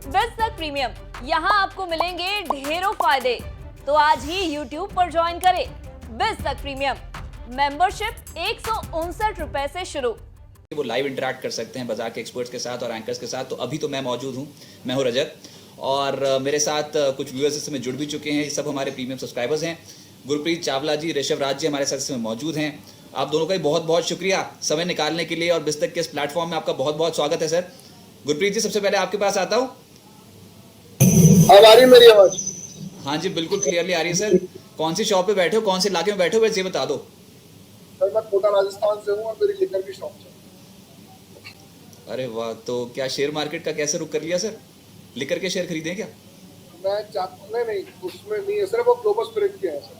Business premium, यहाँ आपको मिलेंगे ढेरों फायदे। तो आज ही YouTube पर ज्वाइन करें। बिज़नेस प्रीमियम मेंबरशिप 159 रुपए से शुरू। वो लाइव इंटरेक्ट कर सकते हैं बाजार के एक्सपर्ट्स के साथ और एंकर्स के साथ। तो अभी तो मैं मौजूद हूँ, मैं हूँ रजत, और मेरे साथ कुछ व्यूअर्स इसमें जुड़ भी चुके हैं। ये सब हमारे प्रीमियम सब्सक्राइबर्स हैं। गुरप्रीत चावला जी, ऋषभ राज जी हमारे साथ इसमें मौजूद हैं। आप दोनों का भी बहुत बहुत शुक्रिया समय निकालने के लिए, और बिस्तक के इस प्लेटफॉर्म में आपका बहुत बहुत स्वागत है सर। गुरप्रीत जी, सबसे पहले आपके पास आता हूँ। अब आ रही मेरी आवाज? हाँ जी, बिल्कुल क्लियरली आ रही है सर। कौन सी शॉप पे बैठे हो, कौन से इलाके में बैठे हो, बस ये बता दो। सर मैं कोटा राजस्थान से हूँ और मेरी लिकर की शॉप है। अरे वाह, तो क्या शेयर मार्केट का कैसे रुख कर लिया सर? लिकर के शेयर खरीदे क्या? नहीं, उसमें नहीं है सर, वो ग्लोबल स्पिरिट के हैं सर।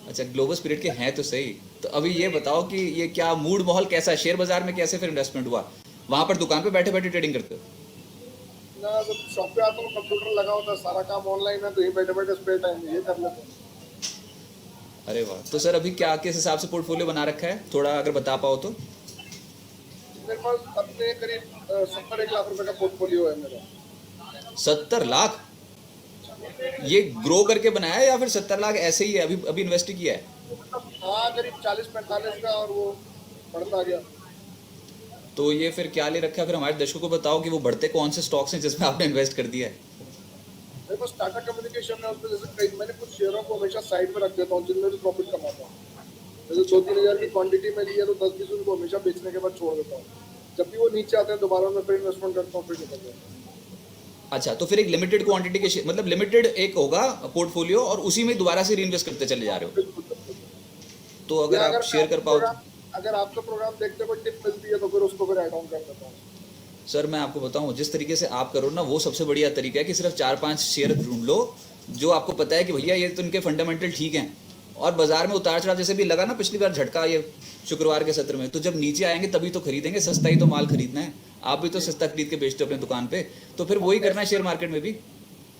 अच्छा, ग्लोबल स्पिरिट के हैं तो सही। तो अभी ये बताओ कि ये क्या मूड माहौल कैसा है शेयर बाजार में, कैसे फिर इन्वेस्टमेंट हुआ? वहां पर दुकान पे बैठे बैठे ट्रेडिंग करते हो? ना, जब शॉप पे आता हूँ कंप्यूटर लगा होता है, सारा काम ऑनलाइन है, तो यही बैठे बैठे स्पेयर टाइम में ये कर लेते हैं। अरे वाह, तो सर अभी क्या किस हिसाब से पोर्टफोलियो बना रखा है, थोड़ा अगर बता पाओ तो। मेरे पास अपने करीब 70-1 लाख रुपए का पोर्टफोलियो है मेरा। 70 लाख? ये ग्रो करके बनाया है या फिर 70 लाख ऐसे ही है, अभी अभी इन्वेस्ट किया है? हाँ, करीब 40-45 का, और वो बढ़ता गया। तो ये फिर क्या ले रखा है? फिर हमारे दर्शकों को बताओ कि वो बढ़ते कौन से स्टॉक्स हैं जिसमें आपने इन्वेस्ट कर दिया है। मेरे पास टाटा कम्युनिकेशन है, उसमें जैसे मैंने कुछ शेयरों को हमेशा साइड में रख देता हूँ, जिनमें भी प्रॉफिट कमाता हूँ। जैसे 2-3 हज़ार की क्वांटिटी में ली है तो 10-20 उनको हमेशा बेचने के बाद छोड़ देता हूँ। जब भी वो नीचे आते हैं दोबारा मैं फिर इन्वेस्टमेंट करता हूँ, फिर निकल जाता हूँ। अच्छा, तो फिर एक लिमिटेड क्वांटिटी के मतलब लिमिटेड एक होगा पोर्टफोलियो, और उसी में दोबारा से रीइन्वेस्ट करते चले जा रहे हो। बिल्कुल बिल्कुल। तो अगर आप शेयर कर पाओ तो। अगर आपका प्रोग्राम देखते हुए टिप मिलती है तो फिर उसको फिर ऐड ऑन कर देता हूँ। सर मैं आपको बताऊं, जिस तरीके से आप करो ना, वो सबसे बढ़िया तरीका है कि सिर्फ 4-5 शेयर ढूंढ लो जो आपको पता है कि भैया ये तो इनके फंडामेंटल ठीक हैं, और बाजार में उतार चढ़ाव जैसे भी लगा ना पिछली बार झटका ये शुक्रवार के सत्र में, तो जब नीचे आएंगे तभी तो खरीदेंगे। सस्ता ही तो माल खरीदना है, आप भी तो सस्ता खरीद के बेचते हो अपने दुकान पे, तो फिर वही करना है शेयर मार्केट में भी।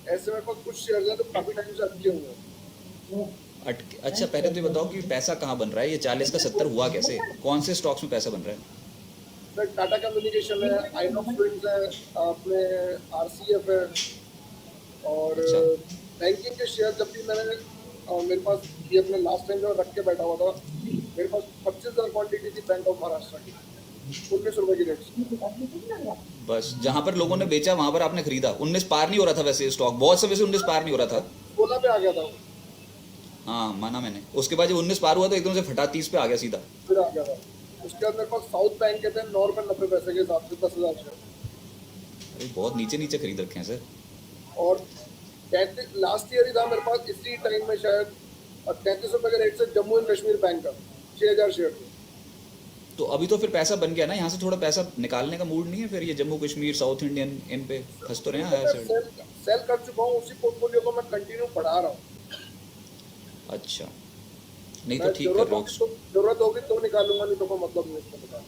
ऐसे मेरे पास कुछ शेयर है तो काफी टाइम से अटके हुए हैं। अच्छा, पहले तो ये बताओ कि पैसा कहाँ बन रहा है? ये 40 का 70 हुआ कैसे? कौन से स्टॉक्स में पैसा बन रहा है? सर टाटा कम्युनिकेशन है, आइनॉक्स फिल्म्स है, अपने आरसीएफ है, और अच्छा। बैंकिंग के शेयर जब भी मैंने मेरे पास ये अपने लास्ट टाइम जब रख के बैठा हुआ था, मेरे पास 25,000 क्वांटिटी थी बैंक ऑफ महाराष्ट्र की, 19 रुपए की रेट से। बस जहां पर लोगों ने बेचा वहां पर आपने खरीदा। 19 पार नहीं हो रहा था वैसे स्टॉक, बहुत समय से 19 पार नहीं हो रहा था। 16 पे आ गया था, हाँ माना मैंने। उसके बाद जब 19 पार हुआ तो एकदम से फटा 30 पे आ गया सीधा। फिर आ गया था। उसके बाद मेरे पास साउथ बैंक के थे 9 रुपए 90 पैसे के हिसाब से 10,000 शेयर, अरे बहुत नीचे नीचे खरीद रखे हैं सर। और 33 लास्ट ईयर ही था मेरे पास इसी टाइम में शायद 33 रुपए के रेट से जम्मू एंड कश्मीर बैंक का 6,000 शेयर थे। तो अभी तो फिर पैसा बन गया ना, यहाँ से थोड़ा पैसा निकालने का मूड नहीं है फिर? ये Jammu Kashmir south Indian in पे फंस तो रहे हैं। सेल कर चुका हूँ, उसी पोर्टफोलियो को मैं कंटिन्यू बढ़ा रहा हूँ। अच्छा, नहीं तो ठीक कर रहे हो। जरूरत होगी तो निकालूंगा, नहीं तो कोई मतलब नहीं इसको बता।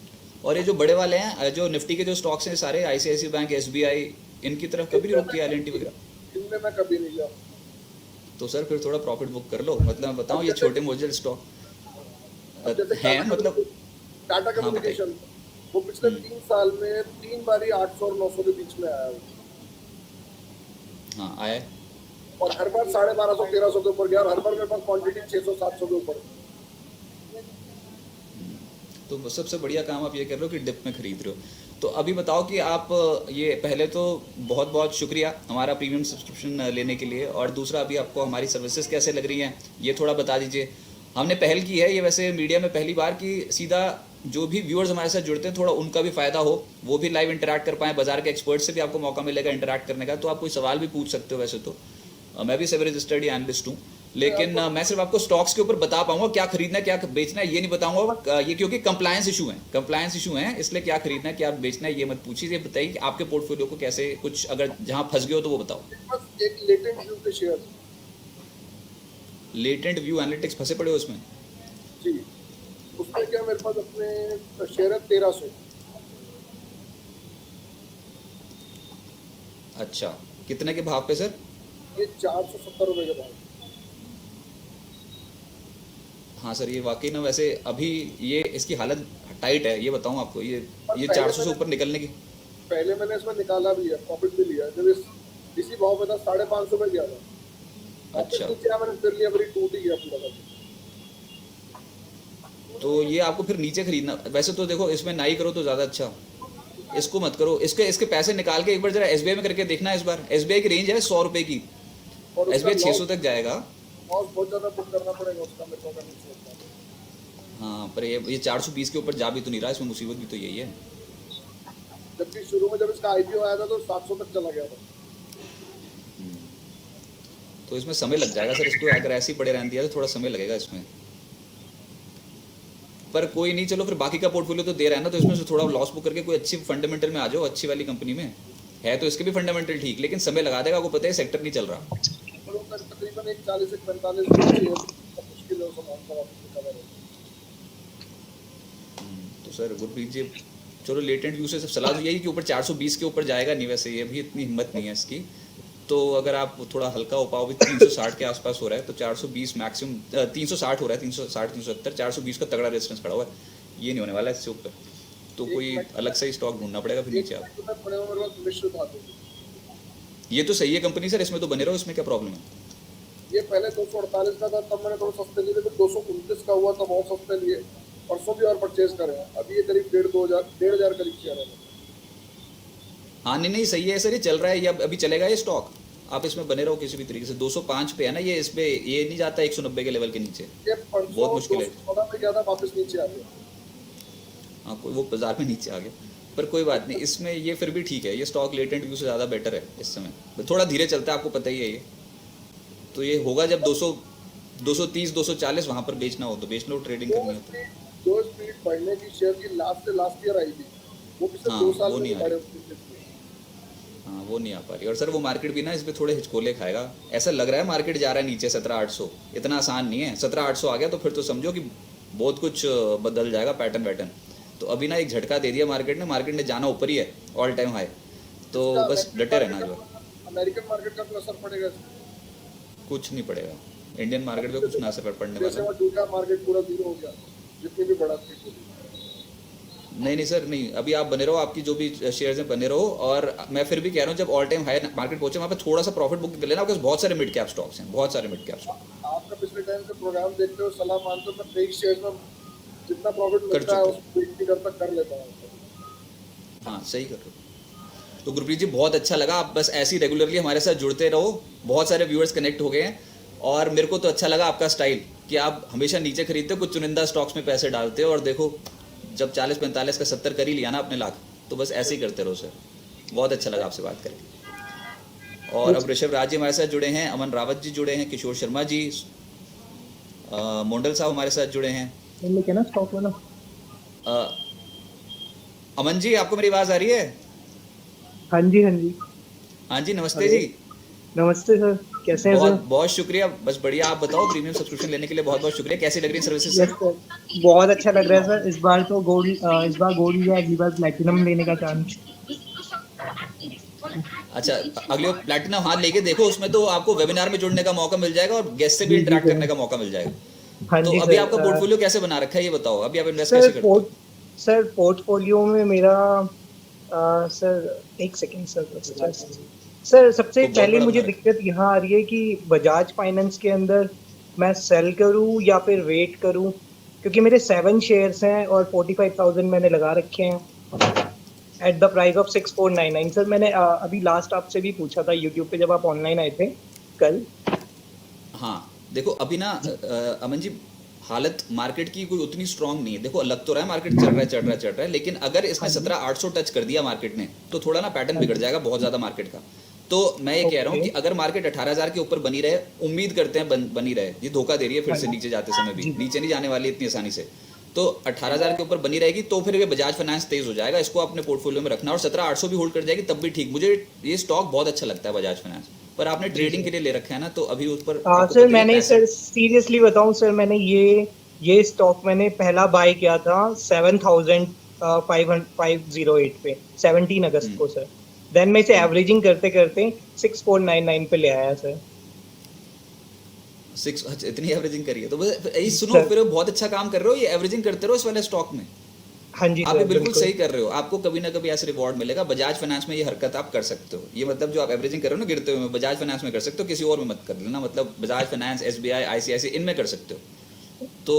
और ये जो बड़े वाले हैं, जो निफ्टी के जो स्टॉक्स हैं सारे, आईसीआईसी बैंक, एसबीआई, इनकी तरफ कभी नहीं रुकती? एलएनटी वगैरह इनमें मैं कभी नहीं गया। तो सर फिर थोड़ा प्रॉफिट बुक कर लो। मतलब मैं बताऊँ, ये छोटे मोटे स्टॉक हैं मतलब। टाटा कम्युनिकेशन वो पिछले 3 साल में 3 बारी 800 और 900 के बीच में आया, हाँ आया है। और हर बार 1250-1300 के ऊपर गया, और हर बार मेरे पास क्वांटिटी 600-700 के ऊपर। तो सबसे बढ़िया काम आप ये कर रहे हो कि डिप में खरीद रहे हो। तो अभी बताओ कि आप ये, पहले तो बहुत बहुत शुक्रिया हमारा प्रीमियम सब्सक्रिप्शन लेने के लिए, और दूसरा अभी आपको हमारी सर्विसेज कैसे लग रही हैं ये थोड़ा बता दीजिए। हमने पहल की है ये वैसे मीडिया में पहली बार, कि सीधा जो भी व्यूअर्स हमारे साथ जुड़ते हैं थोड़ा उनका भी फ़ायदा हो, वो भी लाइव इंटरेक्ट कर पाएँ। बाजार के एक्सपर्ट से भी आपको मौका मिलेगा इंटरेक्ट करने का, तो आप कोई सवाल भी पूछ सकते हो। वैसे तो मैं भी सेवर रजिस्टर्ड एनालिस्ट हूँ, लेकिन मैं सिर्फ आपको स्टॉक्स के ऊपर बता पाऊंगा, क्या खरीदना है क्या बेचना है ये नहीं बताऊंगा। ये क्योंकि कंप्लायंस इशू है, इसलिए क्या खरीदना है क्या बेचना है ये मत पूछिए। ये बताइए कि आपके पोर्टफोलियो को कैसे, कुछ अगर जहां फंस गए हो तो वो बताओ। बस एक लेटेंट व्यू के शेयर। लेटेंट व्यू एनालिटिक्स फंसे पड़े हो उसमें? जी, उसमें क्या मेरे पास अपने शेयर है 1300। अच्छा, कितने के भाव पे सर? ये 470 रुपए के भाव। हाँ सर, ये वाकई ना वैसे अभी ये इसकी हालत टाइट है, ये बताऊं आपको। ये 400 से ऊपर निकलने की पहले मैंने इसमें निकाला भी है, प्रॉफिट भी लिया है। जब इसी भाव पे था 550 में गया था, अच्छा, नीचे आया मैंने फिर लिया, मेरी टूट ही गया पूरा का। तो ये आपको फिर नीचे खरीदना, वैसे तो देखो इसमें ना ही करो तो ज़्यादा अच्छा, इसको मत करो। इसके इसके पैसे निकाल के एक बार जरा एसबीआई में करके देखना। इस बार एसबीआई की रेंज है 100 रुपये की, और एसबीआई 600 तक जाएगा। लॉस बहुत ज्यादा बुक करना पड़ेगा उसका, मेरे को करना चाहिए। हाँ, पर ये 420 के ऊपर जा भी तो नहीं रहा, इसमें मुसीबत भी तो यही है। जबकि शुरू में जब इसका आईपीओ आया था तो 700 तक चला गया था। तो इसमें समय लग जाएगा सर, इसको अगर ऐसे ही पड़े रहने दिया तो थोड़ा समय लगेगा इसमें। पर कोई नहीं, चलो फिर बाकी का पोर्टफोलियो तो दे रहा है ना, तो इसमें से थोड़ा लॉस बुक करके कोई अच्छी फंडामेंटल में आ जाओ, अच्छी वाली कंपनी में है तो इसके भी फंडामेंटल ठीक, लेकिन समय लगा देगा, आपको पता है सेक्टर नहीं चल रहा। तो तकरीबन एक 40 से 45 मुश्किल है उसको कवर हो। तो सर गुरप्रीत जी, चलो लेटेंट व्यू से सब सलाह तो यही कि ऊपर 420 के ऊपर जाएगा नहीं, वैसे ये भी इतनी हिम्मत नहीं है इसकी। तो अगर आप थोड़ा हल्का हो पाओ, भी 360 के आसपास हो रहा है, तो 420 मैक्सिमम, 360 हो रहा है, 360 370, 420 का तगड़ा रेजिस्टेंस खड़ा हुआ है, ये नहीं होने वाला है इससे ऊपर। तो कोई अलग से ही स्टॉक ढूंढना पड़ेगा फिर नीचे आप। ये तो सही है कंपनी सर, इसमें तो बने रहो, इसमें क्या प्रॉब्लम है। ये पहले 248 का था, तब मैंने थोड़ा सस्ते लिए थे, फिर 229 का हुआ तो बहुत सस्ते लिए, परसों भी और परचेज करे हैं। अभी ये करीब 1,500 करीब किया है। हाँ नहीं सही है सर, ये चल रहा है, ये अभी चलेगा ये स्टॉक, आप इसमें बने रहो किसी भी तरीके से। 205 पे है ना ये, इस पे ये नहीं जाता 190 के लेवल के नीचे, ये बहुत मुश्किल है। 214 में गया था, वापस नीचे आ गया। हाँ, कोई वो बाजार में नीचे आ गया, पर कोई बात नहीं, इसमें ये फिर भी ठीक है, ये स्टॉक लेटेंट व्यू से ज़्यादा बेटर है इस समय। थोड़ा धीरे चलता है, आपको पता ही है ये, तो ये होगा जब 230 240 वहाँ पर बेचना हो तो बेच लो, ट्रेडिंग करनी हो तो। जो स्पीड बढ़ने की शेयर की लास्ट से लास्ट ईयर आई थी, वो पिछले हाँ, 2 साल वो में नहीं आ बढ़े रही। हाँ, वो नहीं आ पा रही। और सर वो मार्केट भी ना इस पे थोड़े हिचकोले खाएगा, ऐसा लग रहा है मार्केट जा रहा है नीचे 17,800, इतना आसान नहीं है। 17,800 आ गया तो फिर तो समझो कि बहुत कुछ बदल जाएगा पैटर्न। तो अभी ना एक झटका दे दिया मार्केट ने जाना ऊपर ही है, ऑल टाइम हाई, तो बस डटे रहना जो है। अमेरिकन मार्केट का तो असर पड़ेगा, कुछ नहीं पड़ेगा, इंडियन मार्केट पे कुछ ना असर पड़ने जैसे वाला। वो दूसरा मार्केट पूरा जीरो हो गया, जितनी भी बढ़ा थी। नहीं सर नहीं, अभी आप बने रहो, आपकी जो भी शेयर्स हैं बने रहो। और मैं फिर भी कह रहा हूँ जब ऑल टाइम हाई मार्केट पहुंचे वहाँ पे थोड़ा सा प्रॉफिट बुक कर लेना, आपके पास बहुत सारे मिड कैप स्टॉक्स हैं, बहुत सारे मिड कैप स्टॉक। आपका पिछले टाइम से प्रोग्राम देखते हो, सलाह मानते हो, मैं कई शेयर्स में जितना प्रॉफिट मिलता है उसको बिक्री कर लेता हूँ। हाँ सही कर रहे हो। तो गुरप्रीत जी बहुत अच्छा लगा, आप बस ऐसे ही रेगुलरली हमारे साथ जुड़ते रहो, बहुत सारे व्यूअर्स कनेक्ट हो गए हैं। और मेरे को तो अच्छा लगा आपका स्टाइल कि आप हमेशा नीचे खरीदते हो, कुछ चुनिंदा स्टॉक्स में पैसे डालते हो, और देखो जब 40-45 का 70 कर ही लिया ना अपने लाख, तो बस ऐसे ही करते रहो सर। बहुत अच्छा लगा आपसे बात करके। और अब ऋषभ राज जी हमारे साथ जुड़े हैं, अमन रावत जी जुड़े हैं, किशोर शर्मा जी, मोंडल साहब हमारे साथ जुड़े हैं। लेके ना स्टॉक वाला। अमन जी आपको मेरी आवाज़ आ रही है? हाँ जी हाँ जी नमस्ते जी। नमस्ते सर, कैसे हैं सर? बहुत शुक्रिया, बस बढ़िया। आप बताओ, प्रीमियम सब्सक्रिप्शन लेने के लिए बहुत बहुत शुक्रिया। कैसी लग रही है सर्विसेज? यस सर, बहुत अच्छा लग रहा है सर। इस बार गोल्ड या अगली बार प्लैटिनम लेने का चांस। अच्छा, अगले प्लैटिनम हाथ लेके देखो, उसमें तो आपको वेबिनार में जुड़ने का मौका मिल जाएगा और गेस्ट से भी इंटरेक्ट करने का मौका मिल जाएगा। हाँ तो जी अभी सर, आपका पोर्टफोलियो कैसे बना रखा है ये बताओ, अभी आप इन्वेस्ट कैसे करते हो? सर पोर्टफोलियो में मेरा सर एक सेकंड सर। सर सबसे तो बहुत पहले बड़ा मुझे बना दिक्कत यहाँ आ रही है कि बजाज फाइनेंस के अंदर मैं सेल करूँ या फिर वेट करूँ, क्योंकि मेरे 7 शेयर्स हैं और 45,000 मैंने लगा रखे हैं at the price of 6499। Sir मैंने अभी लास्ट आपसे भी पूछा था यूट्यूब पे जब आप ऑनलाइन आए थे कल। हाँ देखो अभी ना अमन जी, हालत मार्केट की कोई उतनी स्ट्रांग नहीं है। देखो लग तो रहा है मार्केट चढ़ रहा है, लेकिन अगर इसने 17,800 टच कर दिया मार्केट ने, तो थोड़ा ना पैटर्न बिगड़ जाएगा बहुत ज़्यादा मार्केट का। तो मैं ये कह रहा हूँ कि अगर मार्केट 18,000 के ऊपर बनी रहे, उम्मीद करते हैं बनी रहे, ये धोखा दे रही है फिर से नीचे जाते समय भी, नीचे नहीं जाने वाली इतनी आसानी से। तो 18,000 के ऊपर बनी रहेगी तो फिर ये बजाज फाइनेंस तेज हो जाएगा, इसको अपने पोर्टफोलियो में रखना। और 17,800 भी होल्ड कर जाएगी तब भी ठीक। मुझे ये स्टॉक बहुत अच्छा लगता है बजाज फाइनेंस, पर आपने ट्रेडिंग के लिए ले रखा है ना, तो अभी उस पर सर मैंने सर सीरियसली बताऊं सर, मैंने ये स्टॉक मैंने पहला बाय किया था 7,508 पे 17 अगस्त को सर। देन मैं इसे एवरेजिंग करते करते 6499 पे ले आया सर। 6 इतनी एवरेजिंग करी है तो बस यही सुनो, फिर बहुत अच्छा काम कर रहे हो, ये एवरेजिंग करते रहो इस वाले स्टॉक में। हाँ जी आप सर, ये बिल्कुल बिल्कुल। सही कर रहे हो, आपको कभी ना कभी ऐसे रिवॉर्ड मिलेगा। बजाज फाइनेंस में ये हरकत आप कर सकते हो, ये मतलब जो आप एवरेजिंग कर रहे हो ना गिरते हुए में, बजाज फाइनेंस में कर सकते हो, किसी और में मत कर लेना। मतलब बजाज फाइनेंस, एसबीआई, आईसीआईसी इनमें कर सकते हो। तो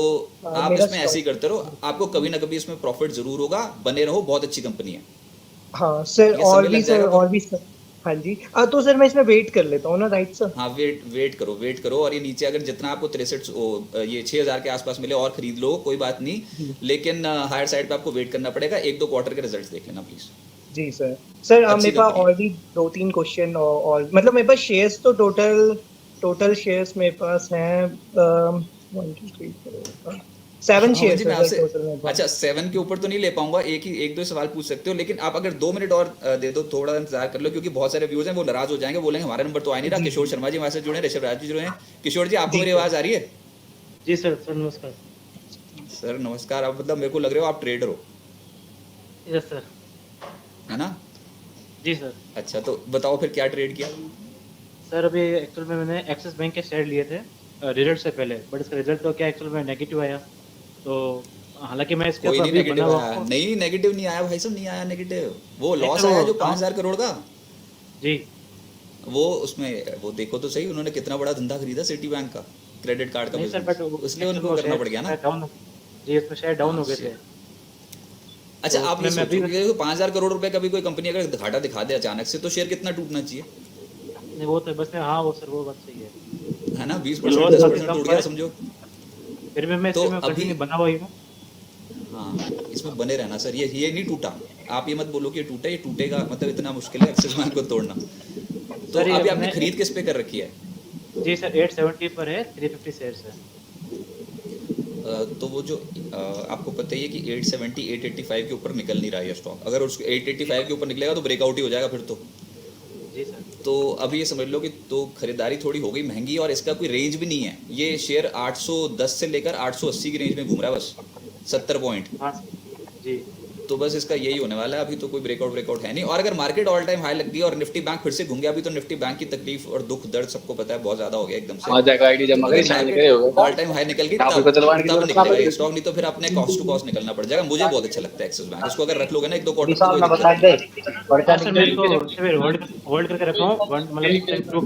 आप मेरा इसमें ऐसे ही स्टॉक, करते रहो, आपको कभी ना कभी इसमें प्रॉफिट जरूर होगा, बने रहो, बहुत अच्छी कंपनी है। हाँ सर, ठीक है, समय लग सर जाएगा पर और भी सर। हाँ जी, तो सर मैं इसमें वेट कर लेता हूँ ना, राइट सर? हाँ, वेट करो। और ये नीचे अगर जितना आपको 63 ये 6000 के आसपास मिले और खरीद लो, कोई बात नहीं। जी लेकिन हायर साइड पे आपको वेट करना पड़ेगा, 1-2 क्वार्टर के रिजल्ट्स देख लेना प्लीज। Ji sir. सर अच्छी मेरे पास कंपनी है। और भी 2-3 क्वेश्चन, और मतलब मेरे पास शेयर्स तो टोटल शेयर्स मेरे पास हैं 1 2 3 4 7 अमन शेयर्स जी, है मैं सर आपसे टोटल मेरे पास। अच्छा 7 के ऊपर तो नहीं ले पाऊंगा, एक दो सवाल पूछ सकते हो, लेकिन आप अगर 2 मिनट और दे दो, थोड़ा इंतजार कर लो, क्योंकि बहुत सारे व्यूज हैं, वो नाराज हो जाएंगे, बोलेंगे हमारा नंबर तो आ नहीं रहा। जी किशोर जी शर्मा जी हमारे साथ जुड़े हैं, ऋषभ राज जी जुड़े हैं। किशोर जी, आपको जी मेरी सर। आवाज आ रही है? जी सर, सर नमस्कार। सर नमस्कार। आप मतलब मेरे को लग रहे हो आप ट्रेडर हो, यस सर। है ना? जी सर। अच्छा, तो बताओ फिर क्या ट्रेड किया? सर अभी एक्चुअल में मैंने एक्सिस बैंक के शेयर लिए थे रिजल्ट से पहले, बट इसका रिजल्ट तो क्या एक्चुअल में नेगेटिव आया। तो हालांकि मैं इसके कोई ऊपर नहीं अभी बना नेगेटिव हुआ आया, हूँ। नहीं नेगेटिव नहीं आया भाई साहब, नहीं आया नेगेटिव। वो नहीं लॉस सर, आया वो जो डाउन। 5000 करोड़ का, जी वो उसमें वो देखो तो सही, उन्होंने कितना बड़ा धंधा खरीदा सिटी बैंक का, क्रेडिट कार्ड का नहीं सर, बट बिजनेस, इसलिए एक्चुअल में उनको वो करना शेयर पड़ गया ना। डाउन। जी, इसमें शेयर डाउन हाँ हो गए थे। shit। अच्छा, तो आप ये उसमें मैं सोचो अभी कि 5000 करोड़ रुपए का भी कोई कंपनी अगर घाटा दिखा दे अचानक से, तो शेयर कितना टूटना चाहिए, नहीं, वो तो बस में, हाँ वो सर वो बात सही है। है ना? बीस ये परसेंट लॉस दस काफी परसेंट कम टूट हुआ गया है, समझो। फिर भी मैं तो इसमें अभी कंटिन्यू बना हुआ ही हूँ। हाँ, इसमें बने रहना सर, ये नहीं टूटा। आप ये मत बोलो कि ये टूटा, ये टूटेगा मतलब इतना मुश्किल है एक्सिस बैंक को तोड़ना। तो सर ये अभी आपने मैंने, खरीद किस पे कर रखी है? जी सर 870 पर है, 350 शेयर्स है। तो वो जो आपको पता ही है कि 870 885 के ऊपर निकल नहीं रहा है स्टॉक। अगर उसको 885 के ऊपर निकलेगा तो ब्रेकआउट ही हो जाएगा फिर जी सर। तो अभी ये समझ लो कि तो खरीदारी थोड़ी हो गई महंगी, और इसका कोई रेंज भी नहीं है। ये शेयर 810 से लेकर 880 की रेंज में घूम रहा है बस, 70 पॉइंट। हाँ जी। तो बस इसका यही होने वाला है, अभी तो कोई ब्रेकआउट है नहीं। और अगर मार्केट ऑल टाइम हाई लग गई और निफ्टी बैंक फिर से घूम गया, अभी तो निफ्टी बैंक की तकलीफ और दुख दर्द सबको पता है, बहुत ज्यादा हो गया एकदम से। आ जाएगा आईडी जमा करी साइन करे होगा ऑल टाइम हाई निकल गई आप को चलवाने की तब जरूरत निकलेगा नहीं ये स्टॉक, नहीं तो फिर अपने कॉस्ट टू कॉस्ट निकलना पड़ जाएगा। मुझे बहुत अच्छा लगता है एक्सिस बैंक, इसको अगर रख लोगे ना 1-2 क्वार्टर तो कोई दिक्कत नहीं। हाँ सर, मैं इसको फिर होल्ड करके रखा हूँ, मतलब 2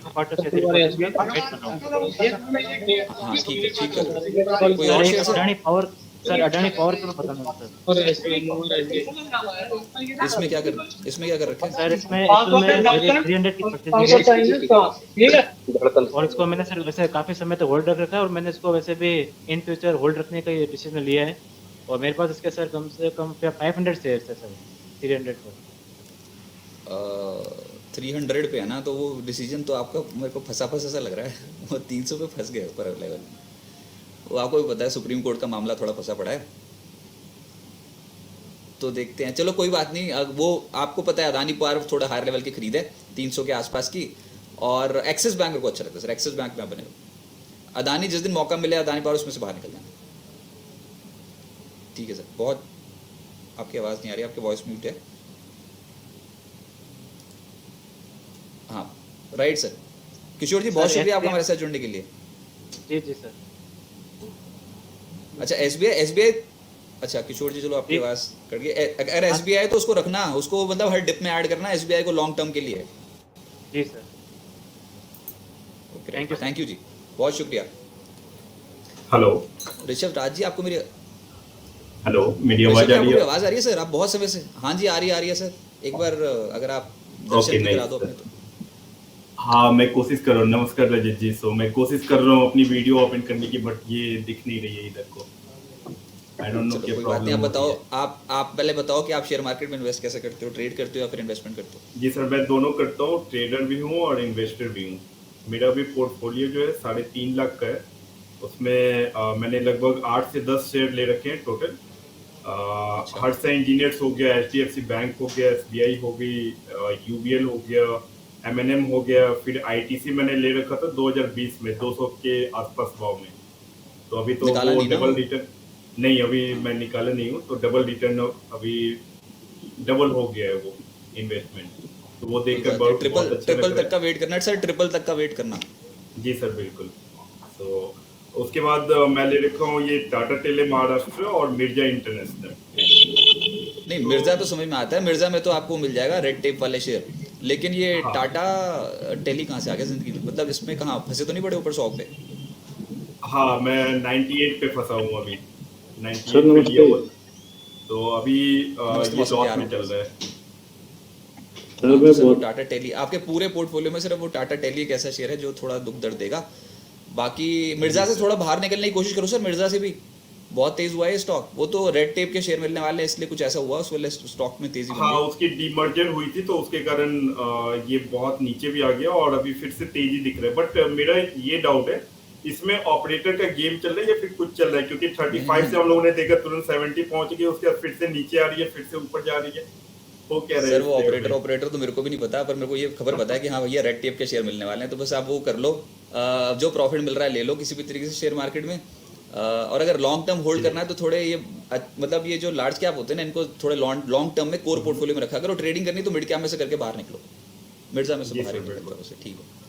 क्वार्टर से 3 क्वार्टर वेट कर रहा हूँ। हाँ ठीक है। कोई और सर एक share sir? Adani power, sir Adani power के बारे में बताना सर। इसमें क्या कर रखे हैं? सर इसमें एक्चुअल में मेरी 300 की परचेजिंग है, और इसको मैंने सर वैसे काफ़ी समय तक होल्ड रख रखा है, और मैंने इसको वैसे भी इन फ्यूचर होल्ड रखने का डिसीजन लिया है। और मेरे पास इसके सर कम से कम 500 शेयर्स है सर, 300 पर। 300 पे है ना, तो वो डिसीजन तो आपका मेरे को फंसा सा लग रहा है। वो 300 पे फंस गए ऊपर लेवल। वो आपको भी पता है सुप्रीम कोर्ट का मामला थोड़ा फंसा पड़ा है, तो देखते हैं। चलो कोई बात नहीं। वो आपको पता है अदानी पावर थोड़ा हायर लेवल की खरीद है 300 के आसपास की, और एक्सिस बैंक को अच्छा लगता है सर, एक्सिस बैंक में आप बने हो। अदानी जिस दिन मौका मिले अदानी पावर उसमें से बाहर निकल जाना। ठीक है सर। बहुत आपकी आवाज़ नहीं आ रही, आपके वॉइस म्यूट है। हाँ राइट सर। किशोर जी बहुत सर, शुक्रिया आपका SBI हमारे साथ जुड़ने के लिए। जी जी सर। अच्छा एसबीआई, अच्छा किशोर जी चलो आपकी जी। आवाज़ कट गई। अगर एसबीआई है तो उसको रखना, उसको मतलब हर डिप में ऐड करना एसबीआई को लॉन्ग टर्म के लिए। जी sir. Thank you, sir. Thank you जी, बहुत शुक्रिया। हेलो ऋषभ राज जी आपको मेरी हेलो, मेरी ऋषभ आवाज जी, आ आपको रही मेरी है? आवाज़ आ रही है सर? आप बहुत समय से, हाँ जी आ रही है सर। एक बार अगर आप दर्शन Okay, भी करा nice, दो sir. अपने तो। हाँ मैं कोशिश कर रहा हूँ। नमस्कार रजत जी। सो मैं कोशिश कर रहा हूँ अपनी वीडियो ओपन करने की, बट ये दिख नहीं रही है इधर को। आई डोंट नो चलो क्या कोई बात नहीं, आप प्रॉब्लम बताओ। है। आप पहले बताओ कि आप शेयर मार्केट में इन्वेस्ट कैसे करते हो, ट्रेड करते हो या फिर इन्वेस्टमेंट करते हो? जी सर, मैं दोनों करता हूँ, ट्रेडर भी हूँ और इन्वेस्टर भी हूँ। मेरा भी पोर्टफोलियो जो है 3.5 लाख का है। उसमें मैंने लगभग 8 से 10 शेयर ले रखे हैं टोटल। हर्षा इंजीनियर्स हो गया, HDFC बैंक हो गया, SBI हो गई, UBL हो गया, M&M हो गया, फिर ITC मैंने ले रखा था 2020 में 200 के आसपास भाव में। तो अभी तो निकाला वो नहीं ना डबल वो? रिटर्न नहीं, अभी मैं निकाला नहीं हूँ, तो डबल रिटर्न अभी डबल हो गया है वो इन्वेस्टमेंट। तो वो देखकर बहुत ट्रिपल अच्छा लग रहा तक का वेट करना है सर, ट्रिपल तक का वेट करना। है। जी सर बिल्कुल। तो उसके बाद मैं ले रखा हूँ ये टाटा टेले महाराष्ट्र और मिर्जा इंटरनेशनल। नहीं, मिर्जा तो समझ में आता है, मिर्जा में तो आपको मिल जाएगा रेड टेप वाले शेयर, लेकिन ये हाँ। टाटा टेली कहाँ से आ गया जिंदगी में? मतलब इसमें कहाँ फंसे तो नहीं पड़े ऊपर 100 पे? हाँ, मैं 98 पे फंसा हूँ अभी, 98 सर, पे नमस्ते। लिया हुआ। तो अभी नमस्ते, ये मौसम लॉस क्या में हाल चल है? रहा है। सर हाँ, मैं तो सर वो बहुत टाटा टेली आपके पूरे पोर्टफोलियो में सिर्फ वो टाटा टेली एक ऐसा शेयर है जो थोड़ा दुख दर्द देगा। बाकी मिर्जा से थोड़ा बाहर निकलने की कोशिश करो सर, मिर्जा से भी बहुत तेज हुआ है स्टॉक, वो तो रेड टेप के शेयर मिलने वाले हैं इसलिए कुछ ऐसा हुआ, उस वाले स्टॉक में तेजी बन हाँ, गई। उसकी डीमर्जर हुई थी तो उसके कारण ये बहुत नीचे भी आ गया और अभी फिर से तेजी दिख रहा है। बट मेरा ये डाउट है, इसमें ऑपरेटर का गेम चल रहा है या फिर कुछ चल रहा है? क्योंकि 35 से हम लोगों ने देखा तुरंत 70 पहुंच गई, उसके बाद फिर से नीचे आ रही है, फिर से ऊपर जा रही है। वो क्या रहा है सर वो इस शेयर में? ऑपरेटर तो मेरे को भी नहीं पता, पर मेरे को ये खबर पता है कि हाँ भैया रेड टेप के शेयर मिलने वाले हैं, तो बस आप वो कर लो, जो प्रॉफिट मिल रहा है ले लो किसी भी तरीके से शेयर मार्केट में। और अगर लॉन्ग टर्म होल्ड करना है तो थोड़े ये मतलब ये जो लार्ज कैप होते हैं ना, इनको थोड़े लॉन्ग टर्म में कोर पोर्टफोलियो में रखा करो। ट्रेडिंग करनी तो मिड कैप में से करके बाहर निकलो, मिर्जा में से जी बाहर ही सर, निकल बिल्कुल। करो, ठीक है।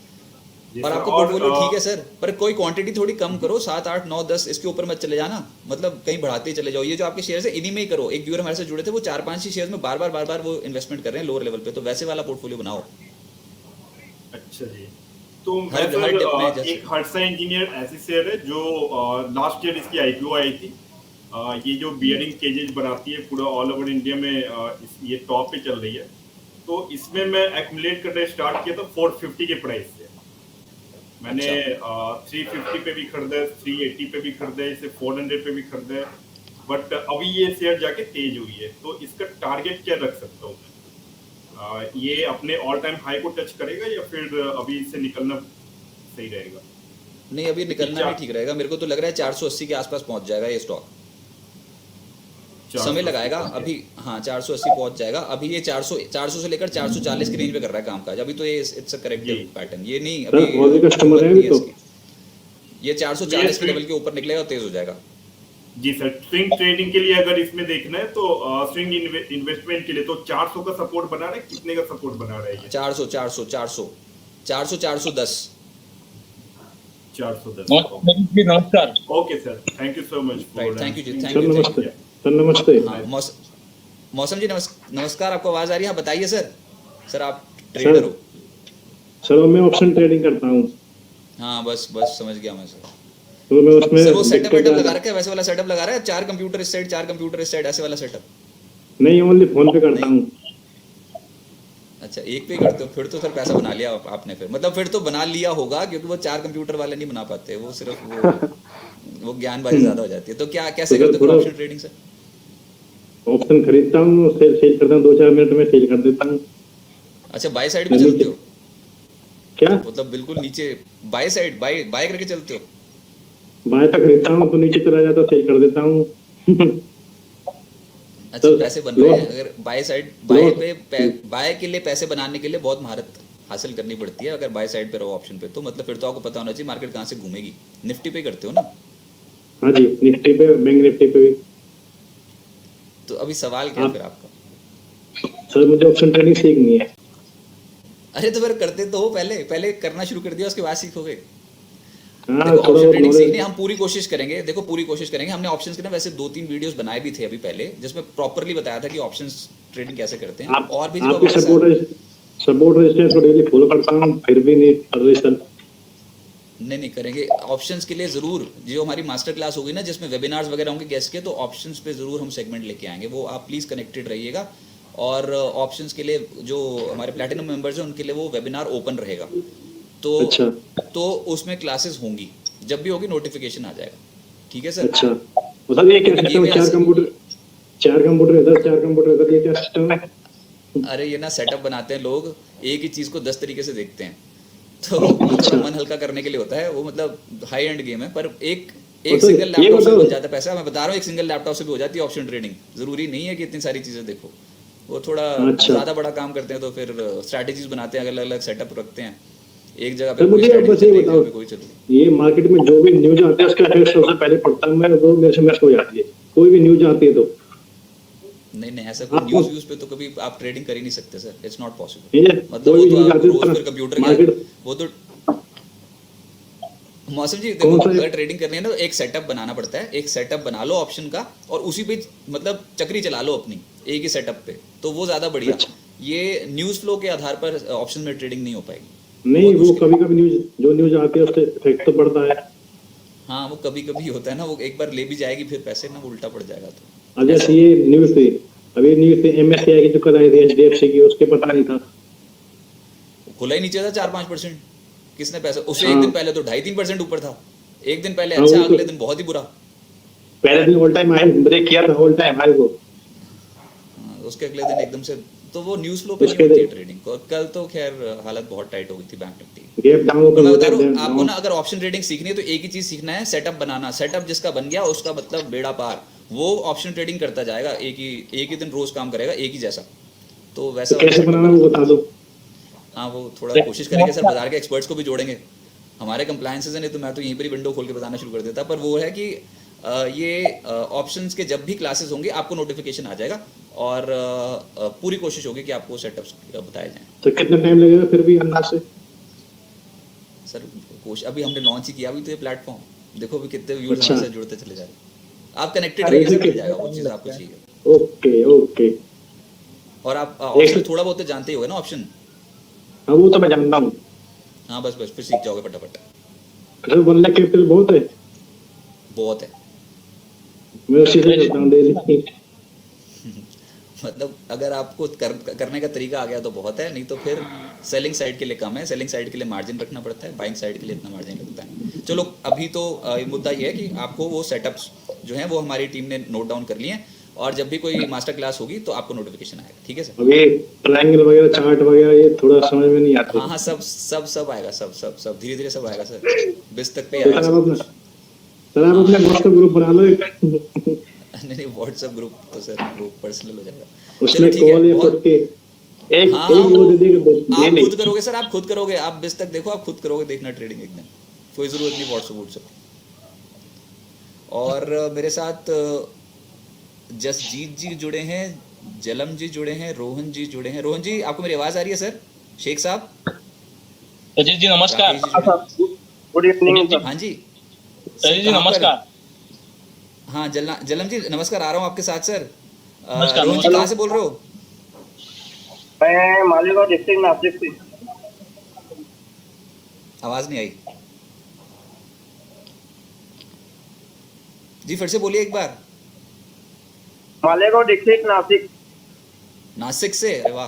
जी और सर, आपको और, पोर्टफोलियो ठीक है सर, पर कोई क्वांटिटी थोड़ी कम करो, 7 8 9 10 इसके ऊपर मत चले जाना, मतलब कहीं बढ़ाते ही चले जाओ। ये जो आपके शेयर है इन्हीं में ही करो। एक व्यूअर हमारे से जुड़े थे, वो 4-5 ही शेयर में बार बार वो इन्वेस्टमेंट कर रहे हैं लोअर लेवल पे, तो वैसे वाला पोर्टफोलियो बनाओ। अच्छा जी। तो मैं हर सर डिप में जैसे एक हर्षा इंजीनियर ऐसी शेयर है जो लास्ट ईयर इसकी आईपीओ आई थी। ये जो बियरिंग केजेज बनाती है पूरा ऑल ओवर इंडिया में, ये टॉप पे चल रही है। तो इसमें मैं एक्यूमुलेट करना स्टार्ट किया था 450 के प्राइस से। मैंने 350 पे भी खरीदा है, 380 पे भी खरीदा है, इसे 400 पे भी खरीदा है। बट अभी ये शेयर जाके तेज हुई है, तो इसका टारगेट क्या रख सकता हूँ मैं? ये अपने ऑल टाइम हाई को टच करेगा या फिर अभी इससे निकलना सही रहेगा? नहीं, अभी निकलना भी ठीक रहेगा, मेरे को तो लग रहा है 480 के आसपास पहुंच जाएगा ये स्टॉक। 480 समय लगाएगा अभी, हाँ 480 पहुंच जाएगा। अभी ये 400 से लेकर 440 की रेंज में कर रहा है कामकाज, अभी तो ये इट्स अ करेक्टिव जी। पैटर्न, ये नहीं सर, अभी और भी कस्टमर हैं नहीं है तो। इसकी। ये 440 के ये लेवल के ऊपर निकलेगा और तेज हो जाएगा। जी सर, स्विंग ट्रेडिंग के लिए अगर इसमें देखना है तो स्विंग इन्वेस्टमेंट के लिए तो 400 का सपोर्ट बना रहा है, कितने का सपोर्ट बना रहा है ये? 400 410। 410। नमस्कार। Okay sir, thank you so much. Right, thank you जी, थैंक सर यू। नमस्ते। सर नमस्ते। हाँ मौसम जी नमस्कार, आपको आवाज आ रही है? हाँ बताइए सर। सर आप ट्रेडर हो? सर मैं ऑप्शन ट्रेडिंग करता हूँ, हाँ बस समझ गया मैं सर। तो मैं उसमें सर वो सेटअप दिक्कत लगा रखा है, वैसे वाला सेटअप लगा रहा है, 4 कंप्यूटर इस साइड 4 कंप्यूटर इस साइड, ऐसे वाला सेटअप? नहीं, ओनली फोन पे करता हूँ। अच्छा, एक पे ही करते हो? फिर तो सर पैसा बना लिया आपने, फिर मतलब फिर तो बना लिया होगा, क्योंकि वो 4 कंप्यूटर वाले नहीं बना पाते, वो सिर्फ वो ज्ञानबाजी ज्यादा हो जाती है। तो क्या कैसे तो सर करते हो थोड़ा- ऑप्शन ट्रेडिंग सर? ऑप्शन खरीदता हूँ, सेल करता हूँ, 2-4 मिनट में सेल कर देता हूँ। अच्छा, बाय साइड पे चलते हो? क्या मतलब बिल्कुल नीचे बाय साइड, बाय करके चलते हो? बाय तक खरीदता हूँ तो नीचे चला जाता, सेल कर देता हूँ। अच्छा, तो पैसे बन रहे हैं। लो- अगर बाय साइड बाय के लिए पैसे बनाने के लिए बहुत महारत हासिल करनी पड़ती है। अगर बाय साइड पे रहो ऑप्शन पे, तो मतलब फिर तो आपको पता होना चाहिए मार्केट कहाँ से घूमेगी। निफ्टी पे करते हो ना? हाँ जी, निफ्टी पे, बैंक निफ्टी पे भी। तो अभी सवाल क्या है फिर आपका? सर मुझे ऑप्शन ट्रेडिंग सीखनी है। अरे तो फिर करते तो हो, पहले करना शुरू कर दिया, उसके बाद सीखोगे। हाँ, देखो थोड़ा ऑप्शन बहुत ट्रेडिंग knowledge- सीखने हम पूरी कोशिश करेंगे। देखो पूरी कोशिश करेंगे। हमने ऑप्शंस के ना वैसे 2-3 वीडियोस बनाए भी थे अभी पहले, जिसमें प्रॉपर्ली बताया था कि ऑप्शंस ट्रेडिंग कैसे करते हैं। आप और भी आपकी जगह सपोर्ट रजिस्टर को डेली फॉलो करता हूँ, फिर भी नहीं कर रही सर। नहीं करेंगे ऑप्शंस के लिए जरूर। जो हमारी मास्टर क्लास होगी ना, जिसमें वेबिनार्स वगैरह होंगे गेस्ट के, तो ऑप्शंस पे जरूर हम सेगमेंट लेके आएंगे, वो आप प्लीज कनेक्टेड रहिएगा। और ऑप्शंस के लिए जो हमारे प्लैटिनम मेंबर्स हैं उनके लिए वो वेबिनार ओपन रहेगा, तो अच्छा तो उसमें क्लासेस होंगी, जब भी होगी नोटिफिकेशन आ जाएगा। ठीक है सर? अच्छा, तो सर ये क्या क्योंकि सिस्टम है? ये 4 कंप्यूटर इधर, 4 कंप्यूटर इधर, ये क्या सिस्टम है? अरे ये ना सेटअप बनाते हैं लोग, एक ही चीज को 10 तरीके से देखते हैं, तो थोड़ा मन हल्का करने के लिए होता है वो। मतलब हाई एंड गेम है, पर एक तो सिंगल ये लैपटॉप से बताओ- बन जाता है पैसा। मैं बता रहा हूँ, एक सिंगल लैपटॉप से भी हो जाती है ऑप्शन ट्रेडिंग। जरूरी नहीं है कि इतनी सारी चीजें देखो, वो थोड़ा अच्छा। ज्यादा बड़ा काम करते हैं तो फिर स्ट्रैटेजीज बनाते हैं, अलग अलग सेटअप रखते हैं। एक जगह सर पे कोई मुझे strategy बस चल ये रही है, एक जगह बताओ, पे कोई चल रही है। ये मार्केट में जो भी न्यूज आती है उसका इफेक्ट सबसे पहले पड़ता है, मैं वो मेरे से मिस हो जाती है। कोई भी न्यूज आती है तो नहीं ऐसा कोई आपको- न्यूज पे तो कभी आप ट्रेडिंग कर ही नहीं सकते सर, इट्स नॉट पॉसिबल। ठीक है, मतलब कोई वो भी तो न्यूज आप आती रोज है फिर कंप्यूटर मार्केट वो तो मौसम जी देखो, कौन सा- अगर ट्रेडिंग करनी है ना तो एक सेटअप बनाना पड़ता है। एक सेटअप बना लो ऑप्शन का, और उसी पे मतलब चक्री चला लो अपनी। एक ही सेटअप पे, तो वो ज़्यादा बढ़िया। ये न्यूज़ फ्लो के आधार पर ऑप्शन में ट्रेडिंग नहीं हो पाएगी। नहीं, वो कभी कभी न्यूज आती है उससे इफेक्ट तो पड़ता है। हाँ, वो कभी कभी होता है ना, वो एक बार ले भी जाएगी फिर पैसे ना, वो उल्टा पड़ जाएगा। तो अब जैसे ये न्यूज थी, अभी न्यूज थी MSCI की जो कराई थी HDFC की, उसके पता नहीं था। खुला ही नीचे था 4-5%। किसने पैसा, उससे हाँ। एक दिन पहले तो 2.5-3% ऊपर था। एक दिन पहले हाँ, अच्छा, वो तो- अगले दिन बहुत ही बुरा। पहले दिन ऑल टाइम हाई ब्रेक किया था, ऑल टाइम हाई को। हाँ, उसके अगले दिन एकदम से, तो वो न्यूज़ फ्लो पे नहीं उसके होती है दिन- ट्रेडिंग। कल तो खैर हालत बहुत टाइट हो गई थी बैंक निफ्टी। गैप डाउन तो होकर मैं होता बता रहा हूँ है आपको ना, अगर ऑप्शन ट्रेडिंग सीखनी है तो एक ही चीज सीखना है, सेटअप बनाना। सेटअप जिसका बन गया उसका मतलब बेड़ा पार, वो ऑप्शन ट्रेडिंग करता जाएगा, एक ही दिन रोज काम करेगा एक ही जैसा। तो वैसा तो कैसे बनाना वो बता दो। हाँ, वो थोड़ा कोशिश करेंगे सर, बाजार के एक्सपर्ट्स को भी जोड़ेंगे। हमारे कंप्लायंसेस है, नहीं तो मैं तो यहीं पर ही विंडो खोल के बताना शुरू कर देता। पर वो है कि ये ऑप्शंस के जब भी क्लासेस होंगे आपको नोटिफिकेशन आ जाएगा, और पूरी कोशिश होगी कि आपको सेटअप्स बताए जाएं। तो कितना टाइम लगेगा फिर भी अंदाज से? सर अभी हमने लॉन्च ही किया, अभी तो ये प्लेटफॉर्म देखो अभी कितने व्यूअर्स अच्छा। हमारे साथ जुड़ते चले जा रहे हैं। आप कनेक्टेड रहिए सर, मिल जाएगा वो चीज़ आपको चाहिए। Okay okay. और आप ऑप्शन थोड़ा बहुत तो जानते ही होगे ना ऑप्शन। हाँ, वो तो मैं जानता हूँ। हाँ, बस फिर सीख जाओगे फटाफट। अच्छा, 1 लाख कैपिटल बहुत है। बहुत है, मैं उसी से करता हूँ डेली। मतलब अगर आपको करने का तरीका आ गया तो बहुत है, नहीं तो फिर सेलिंग साइड के लिए कम है। सेलिंग साइड के लिए मार्जिन रखना पड़ता है, बाइंग साइड के लिए इतना मार्जिन लगता है। चलो अभी तो मुद्दा ये है कि आपको वो सेटअप्स जो हैं वो हमारी टीम ने नोट डाउन कर लिए हैं, और जब भी कोई मास्टर क्लास होगी तो आपको नोटिफिकेशन आएगा। ठीक है सर? अभी ट्रायंगल वगैरह, चार्ट वगैरह, ये थोड़ा समझ में नहीं आता। हाँ, सब आएगा, सब धीरे धीरे सब आएगा सर। 20 तक पे तो आएगा सर सब। आप अपने व्हाट्सएप ग्रुप बना लो एक। नहीं, व्हाट्सएप ग्रुप तो सर वो पर्सनल हो जाएगा। उसमें चलो ठीक कॉल है, या बहुत- करके एक हाँ, एक वो दे देगा आप डेली। खुद करोगे सर, आप खुद करोगे। आप 20 तक देखो, आप खुद करोगे, देखना ट्रेडिंग एकदम, कोई जरूरत नहीं व्हाट्सएप। और मेरे साथ जसजीत जी जुड़े हैं, जलम जी जुड़े हैं, रोहन जी जुड़े हैं। रोहन जी, आपको मेरी आवाज आ रही है सर? शेख साहब, अजीत जी नमस्कार। राकेश जी जुड़े हैं। Good evening. हाँ जी अजीत जी कहाँ पर? नमस्कार। हाँ, जलम जी नमस्कार, आ रहा हूँ आपके साथ सर। नमस्कार, रोहन जी नमस्कार। कहाँ से बोल रहे हो? मैं मालेगांव डिस्ट्रिक्ट नासिक से। आवाज नहीं आई जी, फिर से बोलिए एक बार। मालेगांव डिस्ट्रिक्ट नासिक। नासिक से? अरे वाह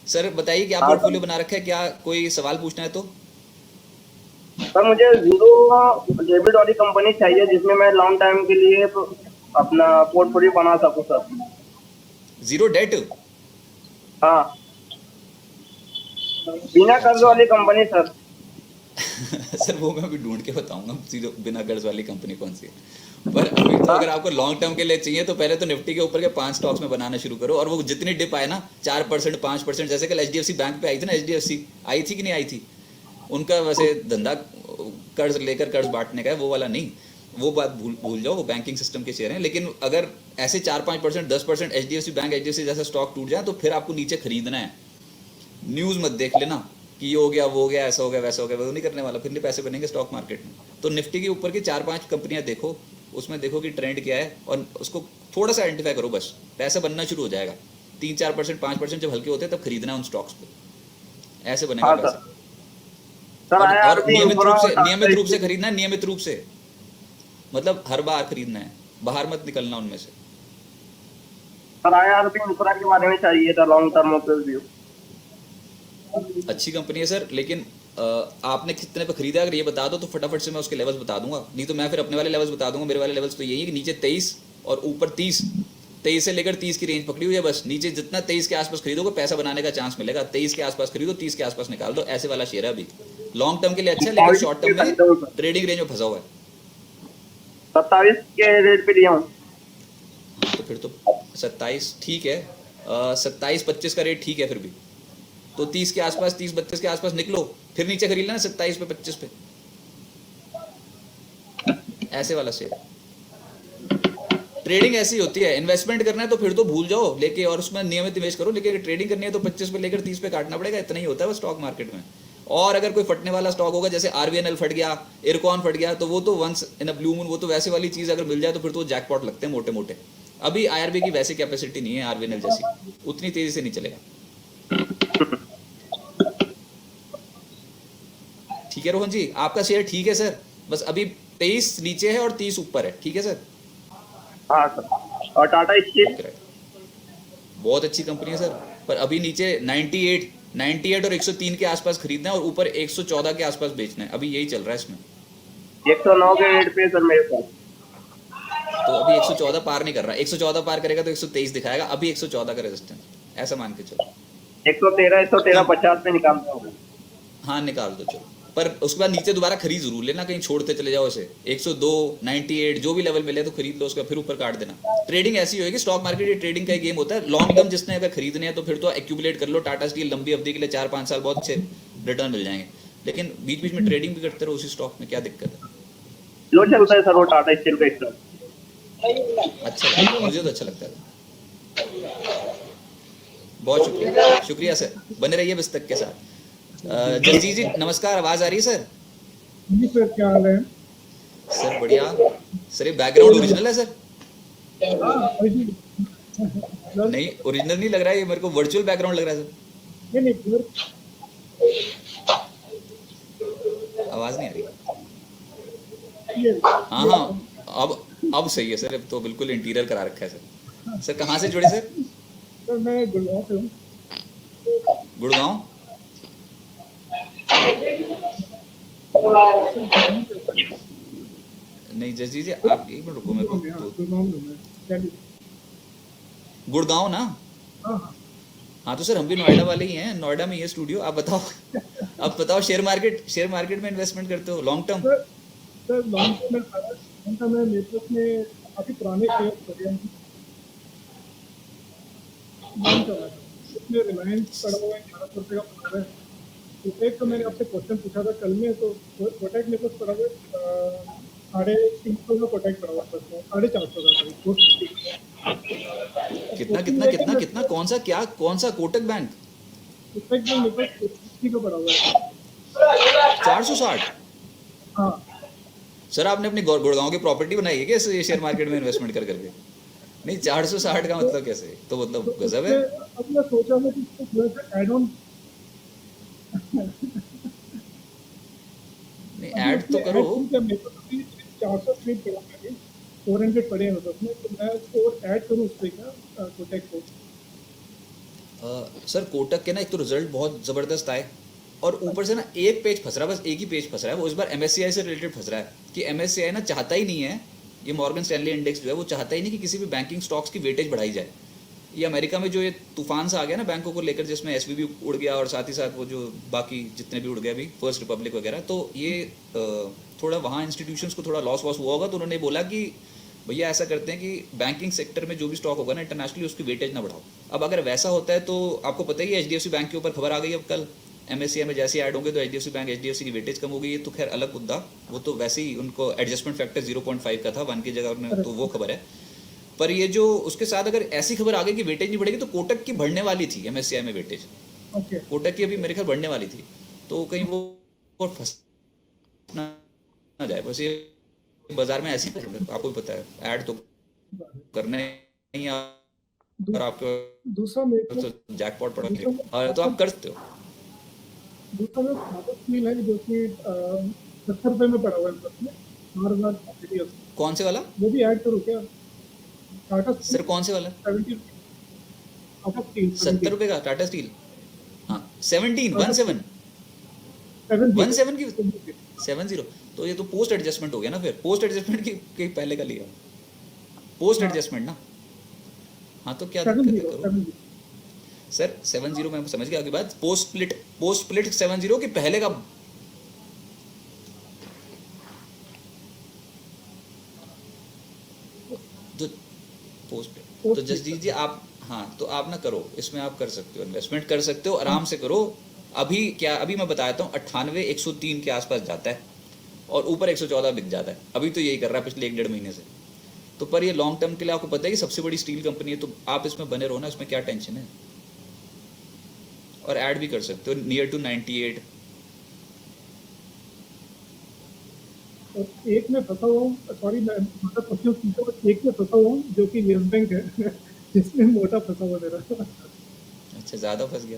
सर, बताइए क्या हाँ, पोर्टफोलियो बना रखा है, क्या कोई सवाल पूछना है तो? सर मुझे जीरो डेबिट वाली कंपनी चाहिए जिसमें मैं लॉन्ग टाइम के लिए अपना पोर्टफोलियो बना सकूं सर। Zero date? हाँ, बिना कर्ज वाली कंपनी सर। सर वो मैं अभी ढूंढ के बताऊंगा जीरो बिना कर्ज वाली कंपनी कौन सी है। पर अभी तो अगर आपको लॉन्ग टर्म के लिए चाहिए तो पहले तो निफ्टी के ऊपर के 5 स्टॉक्स में बनाना शुरू करो, और वो जितनी डिप आए ना 4% 5%, जैसे कल HDFC बैंक पे आई थी ना, HDFC आई थी कि नहीं आई थी? उनका वैसे धंधा कर्ज लेकर कर्ज बांटने का है, वो वाला नहीं, वो बात भूल जाओ, वो बैंकिंग सिस्टम के शेयर हैं। लेकिन अगर ऐसे 4-5% 10% HDFC बैंक, HDFC जैसा स्टॉक टूट जाए तो फिर आपको नीचे खरीदना है। न्यूज़ मत देख लेना कि ये हो गया, वो हो गया, ऐसा हो गया, वैसा हो गया, वो नहीं करने वाला, फिर नहीं पैसे बनेंगे स्टॉक मार्केट में। तो निफ्टी के ऊपर की 4-5 कंपनियां देखो, उसमें देखो कि ट्रेंड क्या है, और उसको थोड़ा सा आइडेंटिफाई करो, बस पैसा बनना शुरू हो जाएगा। 3-4% 5% जब हल्के होते हैं तब खरीदना है उन स्टॉक्स को, ऐसे बनेगा हाँ, पैसा। सर और नियमित रूप से खरीदना है, नियमित रूप से, मतलब हर बार खरीदना है, बाहर मत निकलना उनमें से। सर IRB इंफ्रा के बारे में चाहिए था, लॉन्ग टर्म व्यू। अच्छी कंपनी है सर, लेकिन आपने कितने पे खरीदा अगर ये बता दो तो फटाफट से मैं उसके लेवल्स बता दूंगा, नहीं तो मैं फिर अपने वाले लेवल्स बता दूंगा। मेरे वाले लेवल्स तो यही है कि नीचे 23 और ऊपर 30 से लेकर 30 की रेंज पकड़ी हुई है बस। नीचे जितना 23 के आसपास खरीदोगे पैसा बनाने का चांस मिलेगा। 23 के आसपास खरीदो, 30 के आसपास निकाल दो, ऐसे वाला शेयर है अभी। लॉन्ग टर्म के लिए अच्छा है, लेकिन शॉर्ट टर्म में ट्रेडिंग रेंज में फंसा हुआ है। 27 के रेट पे लिया हूँ। तो फिर तो 27 ठीक है, 27-25 का रेट ठीक है फिर भी। तो 30 के आसपास, 30-32 के आसपास निकलो, फिर नीचे खरीद लेना 27 पे 25 पे, ऐसे वाला शेयर। ट्रेडिंग ऐसी होती है, इन्वेस्टमेंट करना है तो फिर तो भूल जाओ लेके, और उसमें नियमित निवेश करो, लेकिन अगर ट्रेडिंग करनी है तो 25 पे लेकर 30 पे काटना पड़ेगा, इतना ही होता है स्टॉक मार्केट में। और अगर कोई फटने वाला स्टॉक होगा, जैसे RVNL फट गया, इरकॉन फट गया, तो वो तो once in a blue moon, वो तो वैसे वाली चीज़ अगर मिल जाए तो फिर तो जैकपॉट लगते हैं मोटे मोटे। अभी IRB की वैसी कैपेसिटी नहीं है आरबीएनएल जैसी, उतनी तेजी से नहीं चलेगा। ठीक है रोहन जी, आपका शेयर ठीक है सर, बस अभी 23 नीचे है और 30 ऊपर है, ठीक है सर। हाँ सर। और टाटा स्टील? बहुत अच्छी कंपनी है सर, पर अभी नीचे 98 और 103 के आसपास खरीदना है और ऊपर 114 के आसपास बेचना है, अभी यही चल रहा है इसमें। 109 के रेट पे सर मेरे पास। तो अभी 114 पार नहीं कर रहा, 114 पार करेगा तो 123 दिखाएगा, अभी 114 का रेजिस्टेंस, ऐसा मान के चलो। 113 50 में निकालता हूँ। हाँ निकाल दो चलो, पर उसके बाद नीचे दोबारा खरीद जरूर लेना, कहीं छोड़ते चले जाओ इसे। 102 98 जो भी लेवल मिले तो खरीद लो, उसका फिर ऊपर काट देना। ट्रेडिंग ऐसी होगी, स्टॉक मार्केट ये ट्रेडिंग का गेम होता है। लॉन्ग टर्म जिसने अगर खरीदने हैं तो फिर तो एक्यूमुलेट कर लो, टाटा स्टील लंबी अवधि के लिए 4-5 साल बहुत अच्छे रिटर्न मिल जाएंगे, लेकिन बीच बीच में ट्रेडिंग भी करते रहो उसी स्टॉक में, क्या दिक्कत है। लो चलता है सर वो टाटा स्टील का स्टॉक। अच्छा लगता है, मुझे तो अच्छा लगता है। बहुत शुक्रिया, शुक्रिया सर, बने रहिए बस तक के साथ। जगजीत जी नमस्कार, आवाज आ रही है सर? जी सर, क्या हाल है? सर बढ़िया सर, ये बैकग्राउंड ओरिजिनल है सर? नहीं ओरिजिनल नहीं लग रहा है, ये मेरे को वर्चुअल बैकग्राउंड लग रहा है सर। नहीं, आवाज नहीं आ रही। हाँ हाँ अब सही है सर, अब तो बिल्कुल इंटीरियर करा रखा है सर। सर कहाँ से जुड़े सर? सर मैं गुड़गांव से हूँ। गुड़गांव? नहीं जगजीत जी आप एक मिनट रुको, मेरे को गुड़गांव ना? हाँ तो सर हम भी नोएडा वाले ही हैं, नोएडा में ये स्टूडियो। आप बताओ आप बताओ, शेयर मार्केट में इन्वेस्टमेंट करते हो long term? Sir long term में मेरे पास में काफी पुराने शेयर पड़े हैं, इसमें रिलायंस पड़ा हुआ है 1100 रुपये का पड़ा हुआ है। कोटेक तो मैंने आपसे क्वेश्चन पूछा था कल में, तो कोटेक मेरे पास पड़ा हुआ है 350 का कोटेक पड़ा हुआ है, 450 का। कितना कितना कितना कितना कौन सा क्या कौन सा? कोटक बैंक? कोटेक बैंक मेरे पास 460 का पड़ा हुआ है। 460? हाँ सर आपने अपनी गुड़गांव की प्रॉपर्टी बनाई है क्या इस शेयर मार्केट में इन्वेस्टमेंट कर करके? नहीं 460 का मतलब कैसे, तो मतलब गजब है। अब मैं सोचा मैं कि इसको थोड़ा सा ऐड ऑन नहीं ऐड तो करो। 400 पड़ा है, 400 पड़े हैं उसमें, तो मैं उसको ऐड करूँ उस पर क्या कोटेक को? सर कोटक के ना एक तो रिजल्ट बहुत ज़बरदस्त आए, और ऊपर से ना एक पेज फंस रहा है, बस एक ही पेज फंस रहा है, वो इस बार MSCI से रिलेटेड फंस रहा है कि MSCI ना चाहता ही नहीं है, ये मॉर्गन स्टैनली इंडेक्स जो है वो चाहता ही नहीं कि किसी भी बैंकिंग स्टॉक्स की वेटेज बढ़ाई जाए। ये अमेरिका में जो ये तूफान सा आ गया ना बैंकों को लेकर, जिसमें SVB उड़ गया और साथ ही साथ वो जो बाकी जितने भी उड़ गए अभी फर्स्ट रिपब्लिक वगैरह, तो ये थोड़ा वहाँ इंस्टीट्यूशंस को थोड़ा लॉस वॉस हुआ होगा, तो उन्होंने बोला कि भैया ऐसा करते हैं कि बैंकिंग सेक्टर में जो भी स्टॉक होगा ना इंटरनेशनली उसकी वेटेज ना बढ़ाओ। अब अगर वैसा होता है तो आपको पता ही है HDFC बैंक के ऊपर खबर आ गई अब कल, MSCI में जैसे ऐड होंगे तो HDFC की वेटेज कम हो गई। ये तो खैर अलग मुद्दा, वो तो वैसे ही उनको एडजस्टमेंट फैक्टर 0.5 का था 1 की जगह में, तो वो खबर है। पर ये जो उसके साथ अगर ऐसी खबर आ गई कि वेटेज नहीं बढ़ेगी, तो कोटक की बढ़ने वाली थी MSCI में वेटेज, कोटक की अभी मेरे ख्याल बढ़ने वाली थी, तो कहीं वो फंस ना जाए। बस ये बाजार में ऐसी आपको भी पता है, ऐड तो करना ही, और आपको दूसरा तो जैकपॉट पड़ा और तो आप कर सकते हो। दूसरा जो टाटा स्टील है जो कि 70 रुपये में पड़ा हुआ है, उसमें कौन से वाला? वो भी ऐड करूँ क्या? टाटा सर कौन से वाला? 70 70 रुपये का टाटा स्टील? हाँ 17 की 70, तो ये तो पोस्ट एडजस्टमेंट हो गया ना, फिर पोस्ट एडजस्टमेंट की पहले का लिया, पोस्ट एडजस्टमेंट ना। हाँ तो क्या दिक्कत है, करो सर 70 में समझ गया आपकी बात। पोस्ट स्प्लिट 70 की पहले का तो पोस्ट, तो जसजीत जी आप, हाँ तो आप ना करो, इसमें आप कर सकते हो, इन्वेस्टमेंट कर सकते हो, आराम से करो। अभी क्या, अभी मैं बताता हूँ 98 103 के आसपास जाता है और ऊपर 114 बिक जाता है, अभी तो यही कर रहा है पिछले 1-1.5 महीने से। तो पर ये लॉन्ग टर्म के लिए आपको पता है कि सबसे बड़ी स्टील कंपनी है, तो आप इसमें बने रहो ना, इसमें क्या टेंशन है। और ऐड भी कर सकते हो नियर टू 98। और एक में फंसा हुआ हूँ, सॉरी मैं मतलब क्वेश्चन पूछा हूँ, एक में फंसा हुआ हूँ जो कि येस बैंक है जिसमें मोटा फंसा हुआ मेरा। अच्छा, ज़्यादा फंस गया।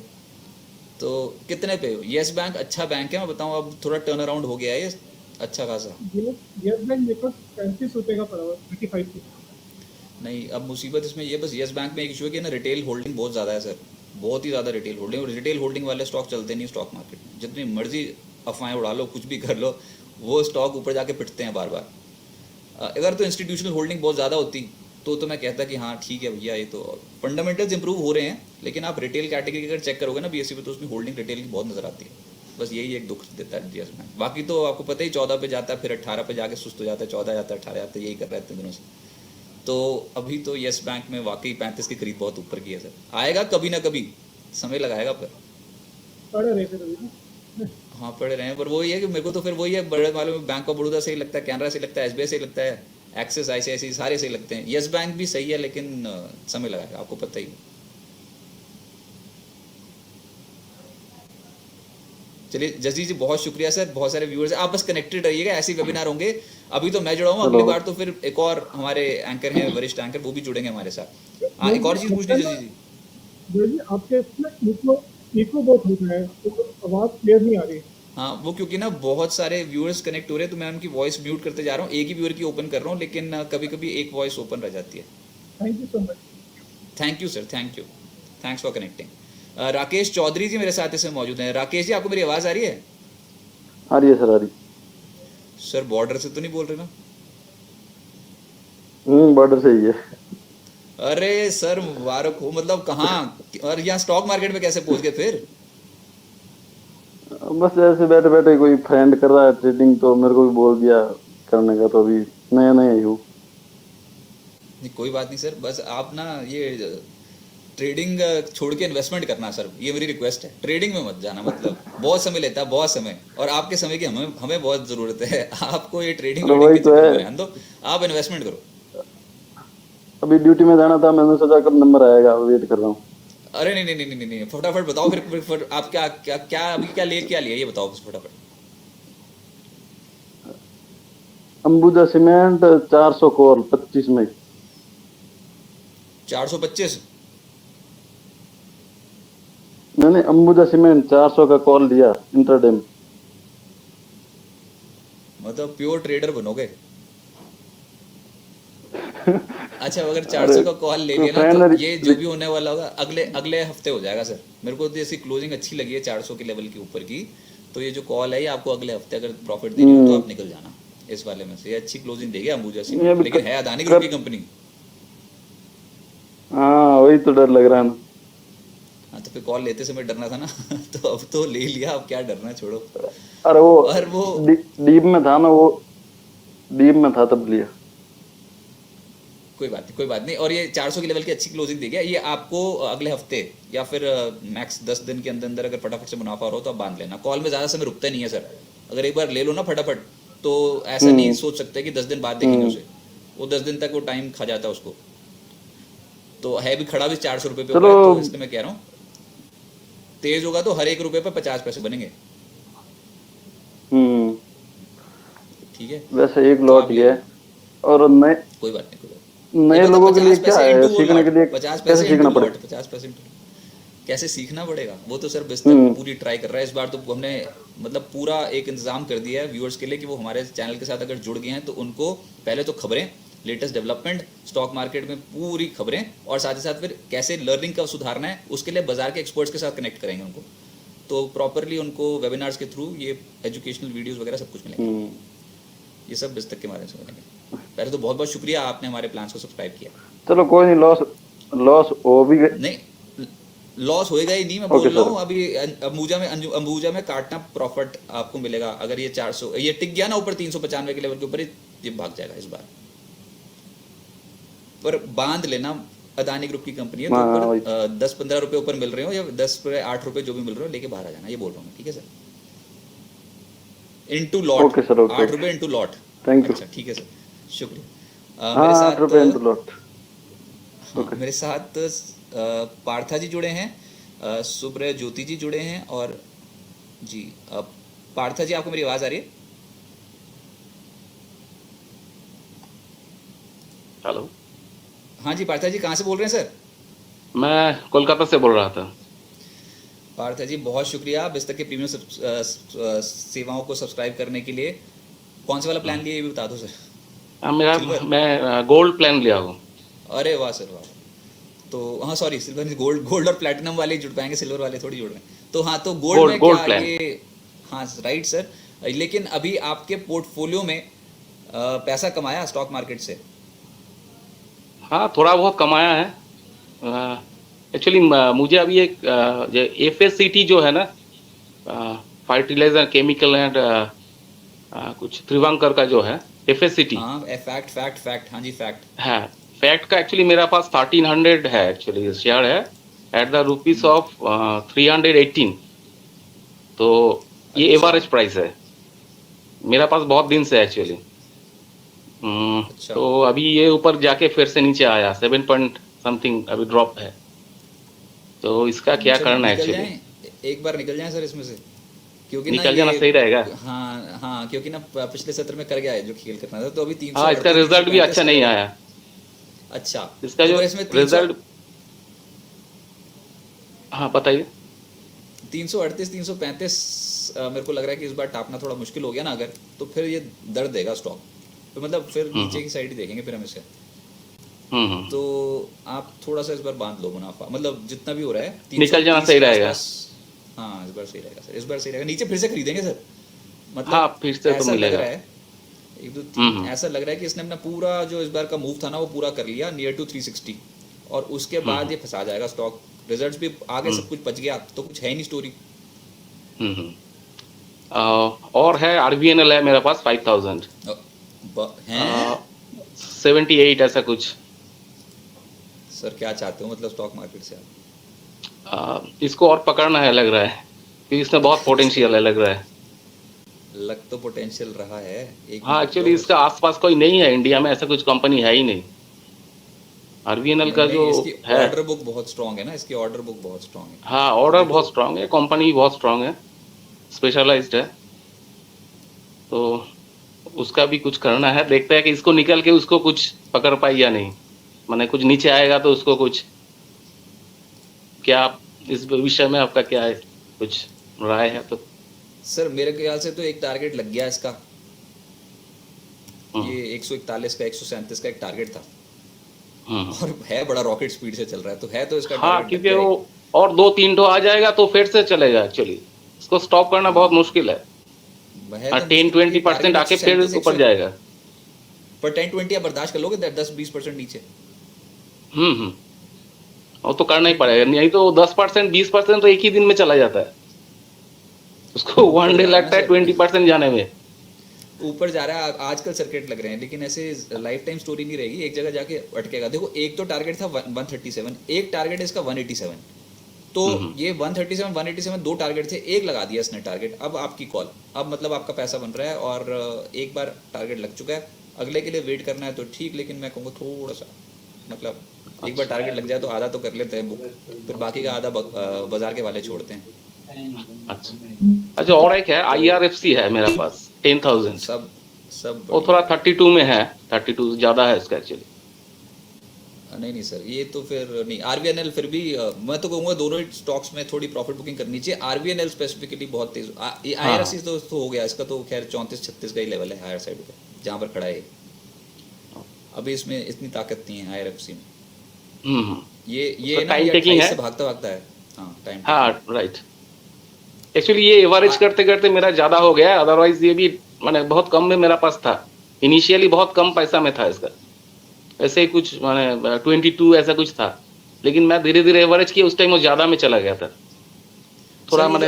तो कितने पे हो? येस बैंक अच्छा बैंक है, मैं बताऊँ, अब थोड़ा टर्न अराउंड हो गया है ये, अच्छा खासा। येस बैंक मेरे पास 35 रुपये का पड़ा हुआ, 35 नहीं, अब मुसीबत इसमें ये, बस येस बैंक में एक इशू है कि ना रिटेल होल्डिंग बहुत ज़्यादा है सर, बहुत ही ज़्यादा रिटेल होल्डिंग, और रिटेल होल्डिंग वाले स्टॉक चलते नहीं स्टॉक मार्केट में, जितनी मर्जी अफवाहें उड़ा लो, कुछ भी कर लो, वो स्टॉक ऊपर जाके पिटते हैं बार बार। अगर तो इंस्टीट्यूशनल होल्डिंग बहुत ज़्यादा होती तो मैं कहता कि हाँ ठीक है भैया, ये तो फंडामेंटल्स इंप्रूव हो रहे हैं, लेकिन आप रिटेल कैटेगरी अगर चेक करोगे ना बीएसई पे, तो उसमें होल्डिंग रिटेल की बहुत नज़र आती है। बस यही एक दुख देता है येस बैंक। बाकी तो आपको पता ही 14 पे जाता है, फिर 18 पे जाके सुस्त हो जाता है, 14 जाता है, 18 जाता है, यही कर रहा है इतने दिनों से। तो अभी तो येस बैंक में वाकई 35 की खरीद बहुत ऊपर की है सर, आएगा कभी ना कभी, समय लगाएगा पर। पड़ रहे थे अभी ना। हाँ पड़े रहे हैं, पर वही है कि मेरे को तो फिर वही है, बड़े वालों में बैंक ऑफ बड़ौदा सही लगता है, कैनरा सही लगता है, एसबीआई सही लगता है, एक्सिस आईसीआईसी सारे सही लगते हैं। येस बैंक भी सही है, लेकिन समय लगाएगा, आपको पता ही है। चलिए जसी जी, बहुत शुक्रिया सर, बहुत सारे व्यूअर्स हैं, आप बस कनेक्टेड रहिएगा, ऐसे वेबिनार होंगे। अभी तो मैं जुड़ा हूँ, अगली बार तो फिर एक और हमारे एंकर हैं, वरिष्ठ एंकर, वो भी जुड़ेंगे हमारे साथ। हाँ, एक और चीज़ पूछनी जसी जी। जी आपके इसमें इको बहुत हो रहा है, तो आवाज़ क्लियर नहीं आ रही। हाँ, वो क्योंकि ना बहुत सारे व्यूअर्स कनेक्ट हो रहे हैं, तो मैं उनकी वॉइस म्यूट करते जा रहा हूँ, एक ही व्यूअर की ओपन कर रहा हूँ, लेकिन कभी कभी एक वॉइस ओपन रह जाती है। Thank you so much. Thank you sir, thank you, thanks for connecting. Rakesh Chaudhary ji मेरे साथ इसमें मौजूद हैं। राकेश जी, आपको मेरी आवाज़ आ रही है? आ रही है सर, आ रही। सर बॉर्डर से तो नहीं बोल रहे ना? बॉर्डर से ही है। अरे सर मुबारक हो, मतलब कहाँ, और यहाँ स्टॉक मार्केट में कैसे पहुंच गए फिर? बस ऐसे बैठे बैठे कोई फ्रेंड कर रहा है ट्रेडिंग, तो मेरे को भी बोल दिया करने का, तो अभी नया नया ही हूँ। नहीं कोई बात नहीं सर, बस आप ना ये ट्रेडिंग छोड़ के इन्वेस्टमेंट करना सर, ये मेरी रिक्वेस्ट है। ट्रेडिंग में मत जाना, मतलब बहुत समय लेता है, बहुत समय, और आपके समय की हमें बहुत ज़रूरत है। आपको ये ट्रेडिंग वही के तो चक्कर है। में ध्यान दो, आप इन्वेस्टमेंट करो। अभी ड्यूटी में जाना था, मैंने सोचा कब नंबर आएगा, वेट कर रहा हूँ। अरे नहीं नहीं नहीं नहीं नहीं, फटाफट बताओ फिर आप क्या क्या क्या अभी क्या लिया ये बताओ बस फटाफट। अंबुजा सीमेंट 400 कॉल 25 में। 425? मैंने अंबुजा सीमेंट 400 का कॉल लिया इंटरडे में। मतलब प्योर ट्रेडर बनोगे? अच्छा, अगर 400 का कॉल ले लिया ना, तो ये जो भी होने वाला होगा अगले हफ्ते हो जाएगा सर। मेरे को जैसी क्लोजिंग अच्छी लगी है 400 के लेवल के ऊपर की, तो ये जो कॉल है ये आपको अगले हफ्ते अगर प्रॉफिट देनी हो तो आप निकल जाना इस वाले में से। ये अच्छी क्लोजिंग देगी अंबुजा सी, लेकिन है अदानी ग्रुप की कंपनी। हाँ वही तो डर लग रहा है ना। हाँ तो फिर कॉल लेते समय डरना था ना। तो अब तो ले लिया, अब क्या डरना, छोड़ो। अरे और वो डीप में था ना, वो डीप में था तब लिया। कोई बात नहीं। और ये 400 के लेवल की अच्छी क्लोजिंग देगी, ये आपको अगले हफ्ते या फिर मैक्स 10 दिन के अंदर अंदर अगर फटाफट से मुनाफा हो रहा हो तो आप बांध लेना। कॉल में ज़्यादा समय रुकता नहीं है सर, अगर एक बार ले लो ना फटाफट, तो ऐसा नहीं सोच सकते कि 10 दिन बाद देखेंगे उसे, वो 10 दिन तक वो टाइम खा जाता है उसको। तो है भी खड़ा भी 400 रुपये पे, तो इसलिए मैं कह रहा हूँ तेज होगा तो हर एक रुपये पे 50 पैसे बनेंगे। ठीक है, वैसे एक लॉट लिया है। और नए कोई बात नहीं, नए लोगों के लिए क्या है सीखने के लिए? 50 कैसे पैसे सीखना पड़ेगा? 50% कैसे सीखना पड़ेगा वो तो सर बिस्तर पूरी ट्राई कर रहा है इस बार। तो हमने मतलब पूरा एक इंतजाम कर दिया है व्यूअर्स के लिए कि वो हमारे चैनल के साथ अगर जुड़ गए हैं तो उनको पहले तो खबरें, लेटेस्ट डेवलपमेंट, स्टॉक मार्केट में पूरी खबरें, और साथ ही साथ फिर कैसे लर्निंग का सुधारना है उसके लिए बाजार के एक्सपर्ट्स के साथ कनेक्ट करेंगे उनको। तो प्रॉपरली उनको वेबिनार्स के थ्रू ये एजुकेशनल वीडियोस वगैरह सब कुछ मिलेंगे। ये सब बिस्तर के बारे में मिलेंगे। पहले तो बहुत बहुत शुक्रिया, आपने हमारे प्लान्स को सब्सक्राइब किया। चलो कोई नहीं, लॉस हो भी गए नहीं, लॉस होएगा ही नहीं, मैं बोल रहा हूँ अभी अंबुजा में काटना प्रॉफिट आपको मिलेगा। अगर ये 400 ये टिक गया ना ऊपर 395 के लेवल के ऊपर, ये भाग जाएगा इस बार। पर बांध लेना, अदानी ग्रुप की कंपनी है, तो 10-15 रुपए ऊपर मिल रहे हो या 10-8 रुपए जो भी मिल रहे हो लेके बाहर आ जाना, ये बोल रहा हूँ मैं। ठीक है सर, इनटू लॉट 8 रुपए इनटू लॉट। Thank you. अच्छा ठीक है सर, शुक्रिया। मेरे साथ 8 रुपए इनटू लॉट। मेरे साथ पार्था जी जुड़े हैं, सुब्रह ज्योति जी जुड़े हैं, और जी पार्था जी आपको मेरी आवाज़ आ रही है? हेलो, हाँ जी पार्था जी, कहाँ से बोल रहे हैं सर? मैं कोलकाता से बोल रहा था। पार्था जी बहुत शुक्रिया बिस्तक के प्रीमियम सेवाओं को सब्सक्राइब करने के लिए। कौन से वाला प्लान लिए ये भी बता दो सर। मैं गोल्ड प्लान लिया हूँ। अरे वाह सर वाह। तो हाँ सॉरी, सिल्वर गोल्ड और प्लैटिनम वाले जुड़ पाएंगे, सिल्वर वाले थोड़ी जुड़ रहे हैं। तो हाँ, तो गोल्ड में गोल्ड क्या प्लान। ये, हाँ राइट सर। लेकिन अभी आपके पोर्टफोलियो में पैसा कमाया स्टॉक मार्केट से? हाँ, थोड़ा बहुत कमाया है। एक्चुअली मुझे अभी एक FSCT जो है ना, फर्टिलाइजर केमिकल एंड कुछ त्रिवांकर का जो है FSCT। हाँ फैक्ट हाँ जी फैक्ट। हाँ, फैक्ट का एक्चुअली मेरा पास 1300 है, एक्चुअली शेयर है एट द रुपीज ऑफ 318। तो ये अच्छा। एवरेज प्राइस है मेरा पास बहुत दिन से एक्चुअली। अच्छा। तो अभी ये ऊपर जाके फिर से नीचे आया 7 पॉइंट समथिंग, अभी ड्रॉप है। तो इसका क्या चलो, करना है निकल एक्चुअली? जाएं, एक बार निकल जाएं सर इसमें से, क्योंकि ना निकल जाना ये सही रहेगा। हाँ हाँ, क्योंकि ना पिछले सत्र में कर गया है जो खेल करना था। तो अभी 300 हाँ, इसका रिजल्ट भी अच्छा नहीं आया। अच्छा, इसका तो जो अगर इसमें 300 रिजल्ट, हाँ बताइए। 338 335 मेरे को लग रहा है कि इस बार टापना थोड़ा मुश्किल हो गया ना अगर, तो फिर ये दर्द देगा स्टॉक। तो मतलब फिर नीचे की साइड ही देखेंगे फिर हम इसे। तो आप थोड़ा सा इस बार बांध लो मुनाफा, मतलब जितना भी हो रहा है 330 निकल जाना सही के रहेगा। आसपास। हाँ इस बार सही रहेगा सर, इस बार सही रहेगा। नीचे फिर से खरीदेंगे सर, मतलब हाँ, फिर से तो ऐसा लग मिलेगा। रहा है 1 2 3 ऐसा लग रहा है कि इसने अपना पूरा जो इस बार का मूव था ना वो पूरा कर लिया नियर टू 360, और उसके बाद ये फंसा जाएगा स्टॉक। रिजल्ट्स भी आगे सब कुछ बच गया तो कुछ है ही नहीं स्टोरी। और है RVNL है मेरे पास 5000 हैं 78 ऐसा कुछ। सर क्या चाहते हो मतलब स्टॉक मार्केट से आप? इसको और पकड़ना है लग रहा है, क्योंकि इसमें बहुत पोटेंशियल है लग रहा है। लग तो पोटेंशियल रहा है एक। हाँ, एक्चुअली इसका आसपास कोई नहीं है इंडिया में, ऐसा कुछ कंपनी है ही नहीं। RVNL का जो इसकी है, ऑर्डर बुक बहुत स्ट्रांग है ना, इसकी ऑर्डर बुक बहुत स्ट्रांग है। हाँ ऑर्डर बहुत स्ट्रांग है, कंपनी भी बहुत स्ट्रांग है, स्पेशलाइज्ड है। तो उसका भी कुछ करना है, देखते हैं कि इसको निकल के उसको कुछ पकड़ पाई या नहीं। माने कुछ नीचे आएगा तो उसको कुछ, क्या इस विषय में आपका क्या है, कुछ राय है? तो सर मेरे ख्याल से तो एक टारगेट लग गया इसका, ये 141 का 137 का एक टारगेट था, और है बड़ा रॉकेट स्पीड से चल रहा है, तो है तो इसका हाँ, टारगेट क्योंकि वो और 2-3 आ जाएगा तो फिर से चलेगा। एक्चुअली इसको स्टॉप करना बहुत मुश्किल है। 10-20% आके फिर ऊपर जाएगा। पर 10-20 आप बर्दाश्त कर लोगे 10-20% नीचे? वो तो करना ही पड़ेगा, नहीं तो 10% 20% तो एक ही दिन में चला जाता है। उसको 1 डे लगता है 20% जाने में। ऊपर जा रहा है आजकल, सर्किट लग रहे हैं, लेकिन ऐसे लाइफ टाइम स्टोरी नहीं रहेगी, एक जगह जाके अटकेगा। देखो एक तो टारगेट था 137, एक टारगेट है इसका 187। तो ये 137 187 दो टारगेट थे, एक लगा दिया इसने टारगेट। अब आपकी कॉल, अब मतलब आपका पैसा बन रहा है और एक बार टारगेट लग चुका है, अगले के लिए वेट करना है तो ठीक, लेकिन मैं कहूँगा थोड़ा सा मतलब एक बार टारगेट लग जाए तो आधा तो कर लेते हैं बुक, फिर बाकी का आधा बाजार के वाले छोड़ते हैं। अच्छा, और एक है IRFC है मेरे पास 10,000। सब वो थोड़ा 32 में है, 32 ज्यादा है इसका एक्चुअली। नहीं सर, ये तो फिर नहीं। RVNL फिर भी मैं तो कहूँगा दोनों ही स्टॉक्स में थोड़ी प्रॉफिट बुकिंग करनी चाहिए। RVNL स्पेसिफिकली बहुत तेज, IRFC तो हो गया इसका, तो खैर 34-36 का ही लेवल है हायर साइड पे जहाँ पर खड़ा है। अभी इसमें इतनी ताकत नहीं है IRFC में। ये ना टाइम टेकिंग है, भागता है। हाँ टाइम, हाँ राइट। एक्चुअली ये एवरेज करते करते मेरा ज्यादा हो गया, अदरवाइज ये भी माने बहुत कम में मेरा पास था। इनिशियली बहुत कम पैसा में था इसका, ऐसे ही कुछ माने 22 ऐसा कुछ था, लेकिन मैं धीरे धीरे एवरेज किया, उस टाइम वो ज्यादा में चला गया था थोड़ा। मैंने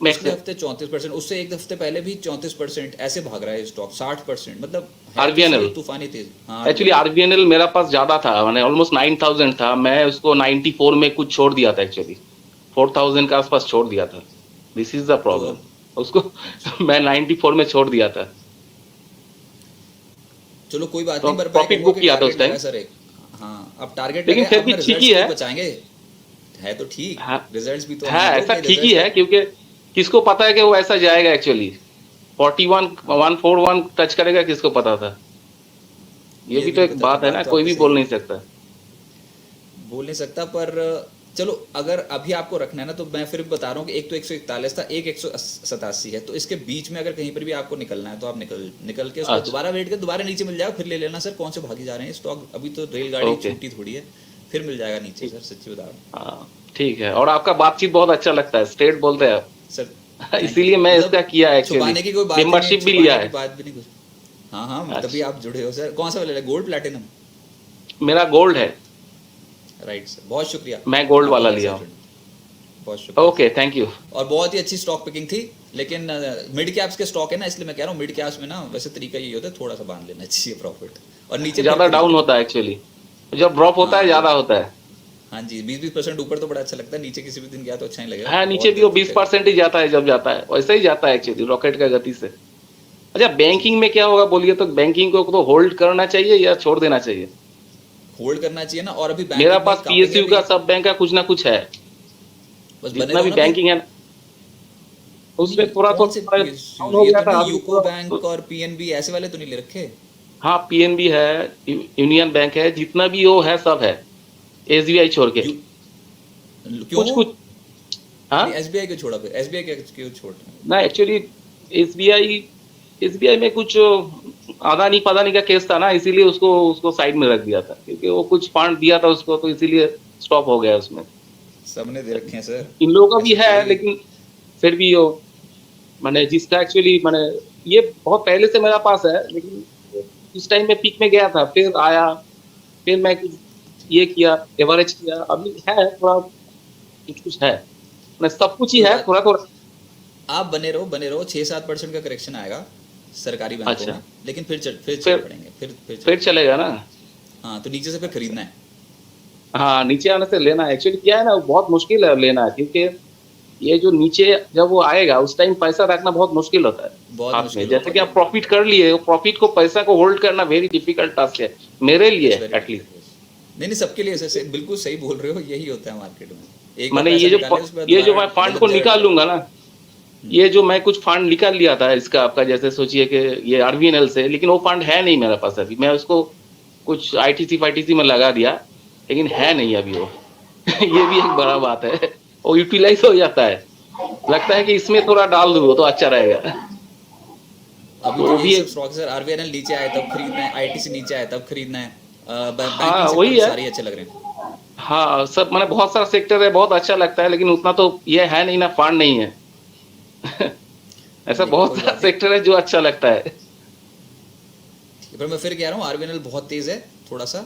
पिछले हफ्ते 34%, उससे एक हफ्ते पहले भी 34% ऐसे भाग रहा है स्टॉक, 60%, मतलब RVNL तूफानी तेज। एक्चुअली RVNL मेरा पास ज्यादा था, मैंने ऑलमोस्ट 9,000 था, मैं उसको 94 में कुछ छोड़ दिया था एक्चुअली, 4,000 के आसपास छोड़ दिया था। दिस इज द प्रॉब्लम, उसको मैं 94 में छोड़ दिया था। चलो कोई बात तो नहीं, प्रॉफिट बुक किया था उस टाइम। सर एक, हाँ अब टारगेट, लेकिन फिर भी ठीक ही है, बचाएंगे है तो ठीक। रिजल्ट्स भी तो है ऐसा ठीक ही है, क्योंकि किसको पता है कि वो ऐसा जाएगा एक्चुअली। 41 141 टच करेगा, किसको पता था। ये भी तो एक बात है ना, कोई भी बोल नहीं सकता। पर चलो अगर अभी आपको रखना है ना, तो मैं फिर बता रहा हूँ कि एक तो 141 था, एक 187 है, तो इसके बीच में अगर कहीं पर भी आपको निकलना है तो आप निकल के उसको अच्छा। दोबारा वेट कर, दोबारा नीचे मिल जाएगा, फिर ले लेना सर। कौन से भागी जा रहे हैं स्टॉक, अभी तो रेलगाड़ी ओके। छूटी थोड़ी है, फिर मिल जाएगा नीचे सर, सच्ची बता रहा हूँ हाँ ठीक है, और आपका बातचीत बहुत अच्छा लगता है, स्ट्रेट बोलते हैं आप। सर। इसीलिए मैं इसका किया एक्चुअली, छुपाने की कोई बात ही नहीं, मेंबरशिप भी लिया छुपाने है। की बात भी नहीं कुछ। हाँ हाँ, अच्छा। तभी आप जुड़े हो सर। कौन सा वाला, गोल्ड प्लैटिनम? मेरा गोल्ड है। राइट सर, बहुत शुक्रिया। मैं गोल्ड वाला आपका लिया सर हूँ। जुड़ने। बहुत शुक्रिया। Okay, thank you. और बहुत ही अच्छी स्टॉक पिकिंग थी, लेकिन मिड कैप्स के स्टॉक है ना, इसलिए मैं कह रहा हूँ मिड कैप्स में ना वैसे तरीका ये होता है, थोड़ा सा बांध लेना चाहिए प्रॉफिट, और नीचे ज्यादा डाउन होता है एक्चुअली, जब ड्रॉप होता है हाँ। ज्यादा होता है। हाँ जी, 20% ऊपर तो बड़ा अच्छा लगता है, नीचे किसी भी दिन गया तो अच्छा नहीं लगेगा। हाँ, नीचे भी वो 20% ही जाता है, जब जाता है वैसे ही जाता है एक्चुअली, रॉकेट का गति से। अच्छा, बैंकिंग में क्या होगा बोलिए तो? बैंकिंग को तो होल्ड करना चाहिए या छोड़ देना चाहिए? होल्ड करना चाहिए ना, और अभी मेरा पास पीएसयू का, सब बैंक का कुछ ना कुछ है, जितना भी बैंकिंग है ना, उसमें थोड़ा हो गया था। यूको बैंक और पीएनबी ऐसे वाले तो नहीं ले रखे? हाँ, पीएनबी है, यूनियन बैंक है, जितना भी वो है सब है, एसबीआई छोड़ के। क्यों? कुछ हाँ, एसबीआई क्यों छोड़ा? फिर एसबीआई क्यों छोड़? ना एक्चुअली एसबीआई में कुछ आधा नहीं पता नहीं का केस था ना, इसीलिए उसको साइड में रख दिया था, क्योंकि वो कुछ फंड दिया था उसको, तो इसीलिए स्टॉप हो गया उसमें। सबने दे रखे हैं सर, इन लोगों का भी है, लेकिन फिर भी वो मैंने जिसका एक्चुअली मैंने ये बहुत पहले से मेरा पास है, लेकिन उस टाइम में पीक में गया था, फिर आया, फिर मैं ये किया, एवरेज किया, अभी है थोड़ा कुछ है, सब कुछ ही है थोड़ा थोड़ा। आप बने रहो 6-7% का करेक्शन आएगा सरकारी बैंकों अच्छा। में, लेकिन फिर चल पड़ेंगे, फिर चलेगा ना। हाँ, तो नीचे से फिर खरीदना है। हाँ, नीचे आने से लेना है। एक्चुअली क्या है ना, बहुत मुश्किल है लेना, क्योंकि ये जो नीचे जब वो आएगा उस टाइम पैसा रखना बहुत मुश्किल होता है बहुत हाथ मुश्किल में। जैसे होता कि है। आप प्रॉफिट कर लिए, प्रॉफिट को, पैसा को होल्ड करना वेरी डिफिकल्ट टास्क है मेरे लिए एटलीस्ट। नहीं, सबके लिए सर, बिल्कुल सही बोल रहे हो, यही होता है मार्केट में। एक मैंने बार ये पैसा निकाले, उसके बाद जो मैं दोबारा फंड को गलत निकाल जगह- लूंगा ना, ये जो मैं कुछ फंड निकाल लिया था इसका आपका, जैसे सोचिए कि ये आरबीएनएल से, लेकिन वो फंड है नहीं मेरे पास अभी। मैं उसको कुछ आईटीसी में लगा दिया, लेकिन है नहीं अभी वो ये भी एक बड़ा बात है। वो यूटिलाइज हो जाता है, लगता है कि इसमें थोड़ा डाल दूँ तो अच्छा रहेगा। अभी तो भी स्टॉक सर, आरबीएनएल नीचे आए तब खरीदना है, आईटीसी नीचे आए तब खरीदना है, बैंकिंग वही है। सारे अच्छे लग रहे हैं। हाँ, सब मैंने बहुत सारा सेक्टर है, बहुत अच्छा लगता है, लेकिन उतना तो ये है नहीं ना, फंड नहीं है ऐसा बहुत सारा सेक्टर है जो अच्छा लगता है। पर मैं फिर कह रहा हूँ आरबीएनएल बहुत तेज है, थोड़ा सा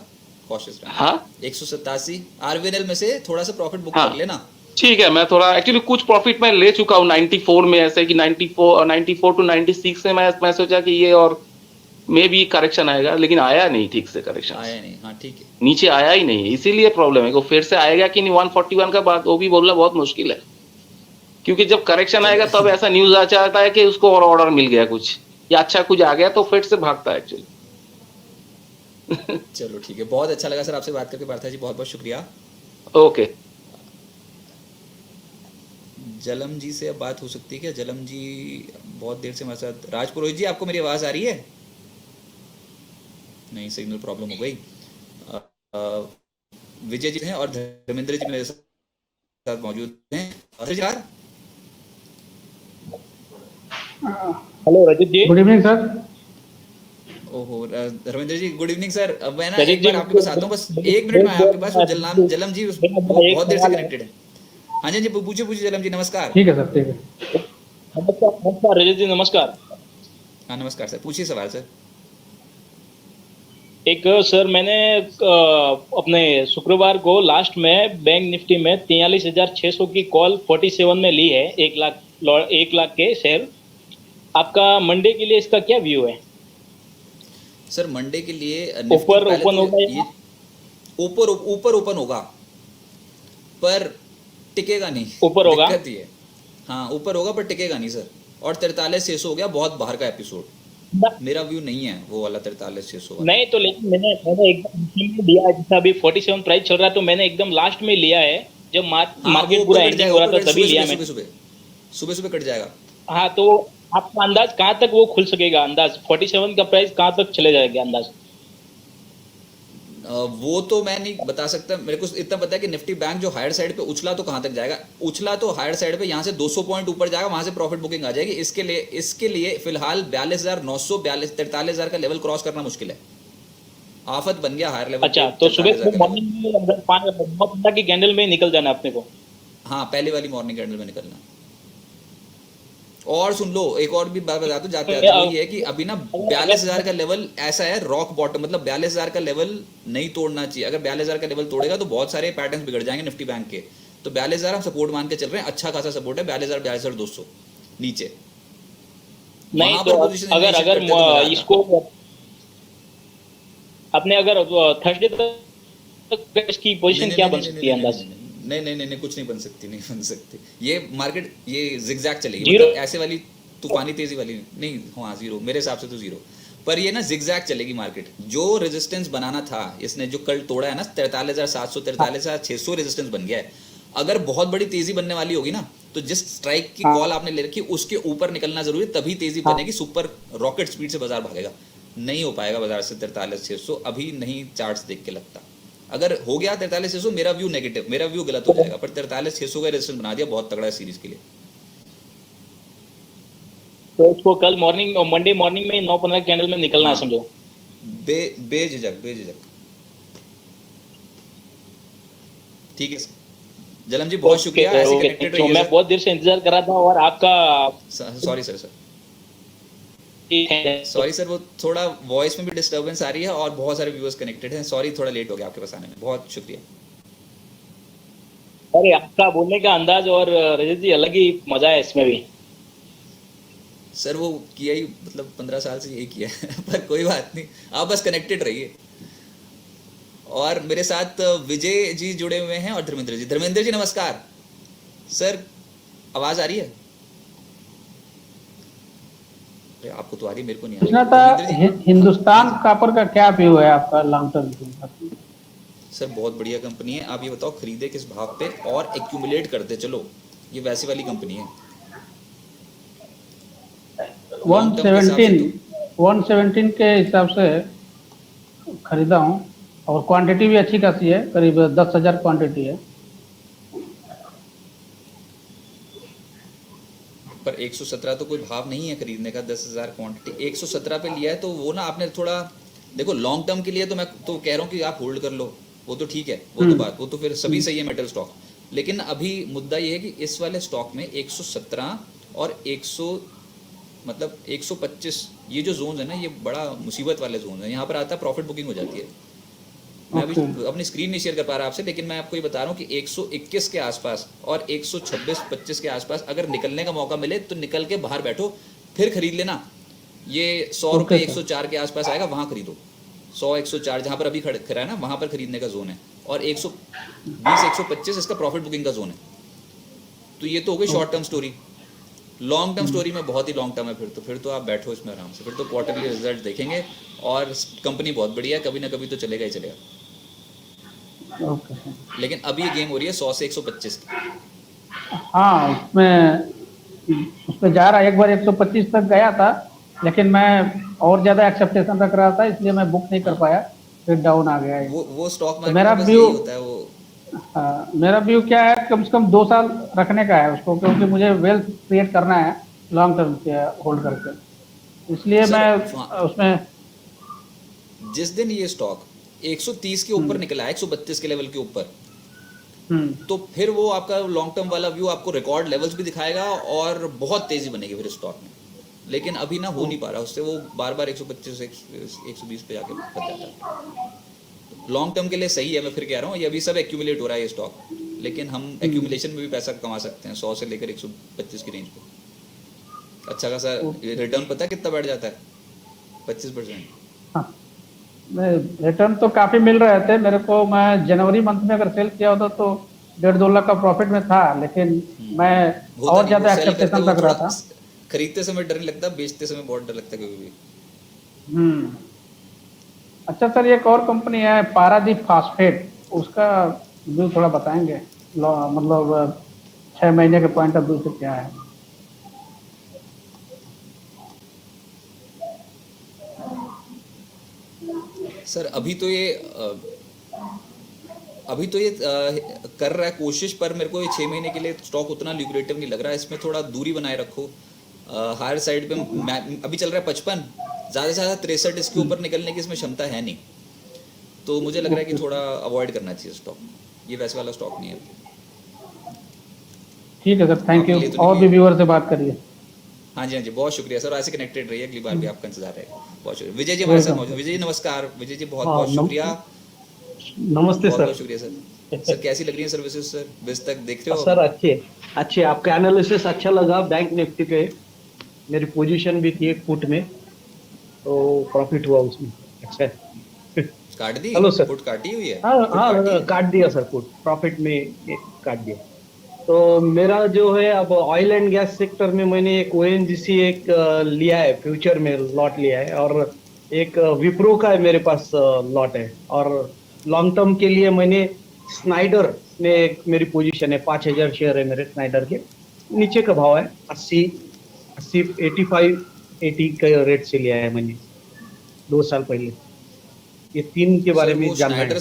कॉशियस रहना। हाँ, 187 आरबीएनएल में से थोड़ा सा प्रॉफिट बुक हाँ। कर लेना। ठीक है, मैं थोड़ा एक्चुअली कुछ प्रॉफिट मैं ले चुका हूँ 94 में, ऐसे कि 94 टू 96 में मैं सोचा कि ये और मे भी करेक्शन आएगा, लेकिन आया नहीं ठीक से करेक्शन, आया नहीं। हाँ ठीक है, नीचे आया ही नहीं, इसीलिए प्रॉब्लम है। वो फिर से आएगा कि नहीं 141 का बात, वो भी बोलना बहुत मुश्किल है, क्योंकि जब करेक्शन आएगा तब ऐसा न्यूज आ जाता है कि उसको और ऑर्डर मिल गया कुछ, या अच्छा कुछ आ गया, तो फिर से भागता है एक्चुअली चलो ठीक है, बहुत अच्छा लगा सर आपसे बात करके पार्था जी, बहुत बहुत शुक्रिया। ओके, जलम जी से अब बात हो सकती है क्या? जलम जी बहुत देर से हमारे साथ। राज पुरोहित जी, आपको मेरी आवाज़ आ रही है? नहीं, सिग्नल प्रॉब्लम हो गई। विजय जी हैं और धर्मेंद्र जी मेरे साथ मौजूद हैं। Hello Rajat ji. Good evening sir. ओहो, Dharmendra ji good evening sir. अब मैं ना रजत एक जी, बार आपके पास आता हूँ, बस 1 मिनट में आपके पास। जलम जी बहुत देर से कनेक्टेड है। हाँ जी, पूछिए जलम जी, नमस्कार। ठीक है सर, ठीक है। नमस्कार रजत जी, नमस्कार। हाँ नमस्कार सर, पूछिए सवाल सर। एक सर, मैंने अपने शुक्रवार को लास्ट में बैंक निफ्टी में 43,600 की कॉल 47 में ली है, 1 लाख के शेयर। आपका मंडे के लिए इसका क्या व्यू है? सर मंडे के लिए ऊपर ओपन होगा, ऊपर ओपन होगा, पर टिकेगा नहीं। ऊपर होगा, दिक्कत ये है। हाँ, ऊपर होगा पर टिकेगा नहीं सर। और 43,600 हो गया, बहुत बाहर का एपिसोड। मेरा व्यू नहीं है वो वाला 43,600 नहीं तो, लेकिन मैंने एकदम दिया, जैसा अभी 47 प्राइस चल रहा है, तो मैंने एकदम लास्ट में लिया है, जब मार्केट पूरा एंडिंग हो रहा था तभी लिया मैंने। सुबह कट जाएगा। हाँ, तो आपका अंदाज कहाँ तक वो खुल सकेगा? अंदाज 47 का प्राइस कहाँ तक चले जाएगा अंदाज? वो तो मैं नहीं बता सकता, मेरे को इतना पता है कि निफ्टी बैंक जो हायर साइड पे उछला तो कहाँ तक जाएगा, उछला तो हायर साइड पे यहाँ से 200 पॉइंट ऊपर जाएगा, वहां से प्रॉफिट बुकिंग आ जाएगी। इसके लिए फिलहाल 42,900 43,000 का लेवल क्रॉस करना मुश्किल है, आफत बन गया हायर लेवल। अच्छा, तो सुबह मॉर्निंग में अगर 5 की कैंडल में निकल जाना अपने को। हाँ, पहले वाली मॉर्निंग कैंडल में निकलना। और सुन लो, एक और भी बात बता दूं जाते जाते, वो ये है कि अभी ना 42,000 का लेवल ऐसा है रॉक बॉटम, मतलब 42,000 का लेवल नहीं तोड़ना चाहिए। अगर 42,000 का लेवल तोड़ेगा तो बहुत सारे पैटर्न्स बिगड़ जाएंगे निफ्टी बैंक के। तो 42,000 हम सपोर्ट मान के चल रहे हैं, अच्छा खासा सपोर्ट है 42,000 42,200 नीचे। नहीं तो अगर इसको अपने अगर थर्सडे तक इसकी पोजीशन क्या बन सकती है अंदाज? नहीं, कुछ नहीं बन सकती। ये मार्केट ये जिगजैग चलेगी, मतलब ऐसे वाली तूफानी तेजी वाली नहीं। हाँ, जीरो मेरे हिसाब से तो जीरो, पर ये ना जिगजैग चलेगी मार्केट। जो रेजिस्टेंस बनाना था इसने, जो कल तोड़ा है ना 43,700 43,600 रेजिस्टेंस बन गया है। अगर बहुत बड़ी तेजी बनने वाली होगी ना, तो जिस स्ट्राइक की कॉल आपने ले रखी उसके ऊपर निकलना जरूरी है, तभी तेजी बनेगी, सुपर रॉकेट स्पीड से बाजार भागेगा। नहीं हो पाएगा बाजार से 43,600, अभी नहीं चार्ट्स देख के लगता। अगर हो गया 43,600, मेरा व्यू नेगेटिव, मेरा व्यू गलत हो जाएगा, पर 43,600 का रेजिस्टेंस बना दिया, बहुत तगड़ा है सीरीज के लिए। तो इसको कल मॉर्निंग और मंडे मॉर्निंग में 9-15 कैंडल में निकलना है समझो। बेझिझक। ठीक है जलम जी, बहुत शुक्रिया, ऐसे कनेक्टेड रहिए। मैं बहुत देर से इंतजार कर रहा था और आपका सॉरी सर, वो थोड़ा वॉइस में भी डिस्टर्बेंस आ रही है और बहुत सारे व्यूअर्स कनेक्टेड हैं। सॉरी, थोड़ा लेट हो गया आपके पास आने में, बहुत शुक्रिया। अरे आपका बोलने का अंदाज और रजत जी अलग ही मजा है इसमें भी। सर वो किया ही, मतलब 15 साल से यही किया है पर कोई बात नहीं, आप बस कनेक्टेड रहिए। और मेरे साथ विजय जी जुड़े हुए हैं और धर्मेंद्र जी। धर्मेंद्र जी नमस्कार सर, आवाज आ रही है? आपको तो आ रही, मेरे को नहीं आ रही। हिंदुस्तान कॉपर का क्या व्यू है आपका लॉन्ग टर्म? सर बहुत बढ़िया कंपनी है। आप ये बताओ खरीदे किस भाव पे और एक्यूमुलेट करते चलो, ये वैसी वाली कंपनी है। 117 के हिसाब से खरीदा हूँ और क्वांटिटी भी अच्छी खासी है, करीब 10,000 क्वांटिटी है। पर 117 तो कोई भाव नहीं है खरीदने का, 10,000 क्वांटिटी 117 पे लिया है, तो वो ना आपने थोड़ा देखो लॉन्ग टर्म के लिए तो मैं तो कह रहा हूँ कि आप होल्ड कर लो, वो तो ठीक है, वो तो बात, वो तो फिर सभी सही है मेटल स्टॉक। लेकिन अभी मुद्दा ये है कि इस वाले स्टॉक में 117 और 125 ये जो जोन है ना, ये बड़ा मुसीबत वाले जोन है। यहाँ पर आता है प्रॉफिट बुकिंग हो जाती है। मैं अभी अपनी स्क्रीन नहीं शेयर कर पा रहा आपसे, लेकिन मैं आपको ये बता रहा हूँ कि 121 के आसपास और 126-25 के आसपास अगर निकलने का मौका मिले तो निकल के बाहर बैठो, फिर खरीद लेना। ये 100 रुपये 104 के आसपास आएगा, वहाँ खरीदो। 100-104 जहाँ पर अभी खड़ा है ना, वहाँ पर खरीदने का जोन है। और 120-125 इसका प्रॉफिट बुकिंग का जोन है। तो ये तो हो गई short term story. Long term story में बहुत ही लॉन्ग टर्म है, फिर तो आप बैठो इसमें आराम से, फिर तो क्वार्टरली रिजल्ट देखेंगे और कंपनी बहुत बढ़िया है, कभी ना कभी तो चलेगा ही चलेगा। लेकिन अभी ये गेम हो रही है 100 से 125 की। हाँ, उसमें जा रहा है, एक बार 125 तक गया था, लेकिन मैं और ज्यादा एक्सेप्टेशन रख रहा था, इसलिए मैं बुक नहीं कर पाया, फिर डाउन आ गया। वो स्टॉक मार्केट मेरा में बस व्यू यही होता है। वो मेरा व्यू क्या है, कम से कम 2 साल रखने का है उसको, क्योंकि मुझे वेल्थ क्रिएट करना है लॉन्ग टर्म के होल्ड करके, इसलिए मैं उसमें। जिस दिन ये स्टॉक 130 के ऊपर निकला है, 132 के लेवल के ऊपर, तो फिर वो आपका लॉन्ग टर्म वाला व्यू आपको रिकॉर्ड लेवल्स भी दिखाएगा और बहुत तेजी बनेगी फिर स्टॉक में। लेकिन अभी ना हो नहीं पा रहा उससे, वो बार बार 125 120 पे जाके फंस जाता है। लॉन्ग टर्म के लिए सही है, मैं फिर कह रहा हूँ, ये अभी सब एक्यूमुलेट हो रहा है ये स्टॉक, लेकिन हम एक्यूमुलेशन में भी पैसा कमा सकते हैं 100 से लेकर 125 की रेंज पे। अच्छा खासा रिटर्न पता है कितना बैठ जाता है? 25%। रिटर्न तो काफी मिल रहे थे मेरे को। मैं जनवरी मंथ में अगर सेल किया होता तो 1.5-2 लाख का प्रॉफिट में था, लेकिन मैं और ज्यादा एक्सेप्टेशन रख रहा था। खरीदते समय डर नहीं लगता, बेचते समय बहुत डर लगता है कभी भी। अच्छा सर, एक और कंपनी है पारादीप फास्फेट, उसका व्यू थोड़ा बताएंगे, मतलब 6 महीने के पॉइंट ऑफ व्यू से क्या है? सर अभी तो ये अभी तो ये कर रहा है कोशिश, पर मेरे को ये 6 महीने के लिए स्टॉक उतना ल्यूक्रेटिव नहीं लग रहा है। इसमें थोड़ा दूरी बनाए रखो। हायर साइड पे अभी चल रहा है 55, ज़्यादा से ज़्यादा 63 इसके ऊपर निकलने की इसमें क्षमता है नहीं, तो मुझे लग रहा है कि थोड़ा अवॉइड करना चाहिए स्टॉक। ये वैसे वाला स्टॉक नहीं है। ठीक है सर, थैंक यू। लिए तो और नहीं भी है। व्यूअर से बात करिए। हाँ जी, बहुत शुक्रिया सर, ऐसे कनेक्टेड रहिए, अगली बार भी आपका इंतजार रहेगा। बहुत शुक्रिया। विजय जी हमारे साथ मौजूद। विजय जी नमस्कार। विजय जी बहुत बहुत शुक्रिया। नमस्ते बहुत सर। बहुत शुक्रिया सर। सर कैसी लग रही है सर्विसेज सर? बिज तक देख रहे हो? सर अच्छे आपका एनालिसिस अच्छा लगा। बैंक निफ्टी पे मेरी पोजीशन भी थी एक फुट में, तो प्रॉफिट हुआ उसमें। अच्छा है। काट दी? Hello sir. पुट काटी हुई है? हाँ काट दिया सर, फुट प्रॉफिट में काट दिया। तो मेरा जो है अब ऑयल एंड गैस सेक्टर में मैंने एक ओएनजीसी एक लिया है, फ्यूचर में लॉट लिया है, और एक विप्रो का है मेरे पास लॉट है, और लॉन्ग टर्म के लिए मैंने स्नाइडर में एक मेरी पोजीशन है, 5000 शेयर है मेरे स्नाइडर के। नीचे का भाव है 80 85 80 का रेट से लिया है मैंने 2 साल पहले। ये 3 के बारे में जानना है।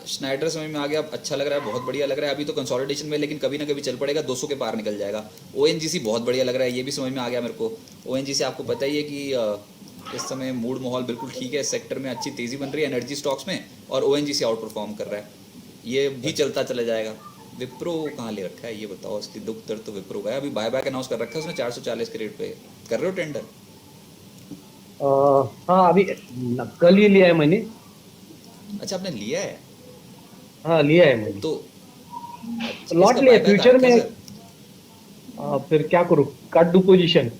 स्नाइडर समझ में आ गया, अच्छा लग रहा है, बहुत बढ़िया लग रहा है। अभी तो कंसोलिडेशन में, लेकिन कभी ना कभी चल पड़ेगा, 200 के पार निकल जाएगा। ओएनजीसी बहुत बढ़िया लग रहा है, ये भी समझ में आ गया मेरे को। ओएनजीसी आपको पता ही है कि इस समय मूड माहौल बिल्कुल ठीक है, इस सेक्टर में अच्छी तेजी बन रही है एनर्जी स्टॉक्स में, और ओएनजीसी आउट परफॉर्म कर रहा है, ये भी चलता चला जाएगा। विप्रो कहाँ ले रखा है ये बताओ? असली दुख दर्द तो विप्रो का है। अभी बाय बैक अनाउंस कर रखा है उसने 440 के रेट पे। कर रहे हो टेंडर? हाँ अभी कल ही लिया है मैंने। अच्छा आपने लिया है? हाँ लिया है मैंने, तो लॉट लिया फ्यूचर में। फिर क्या करूँ, काट दूं पोजीशन?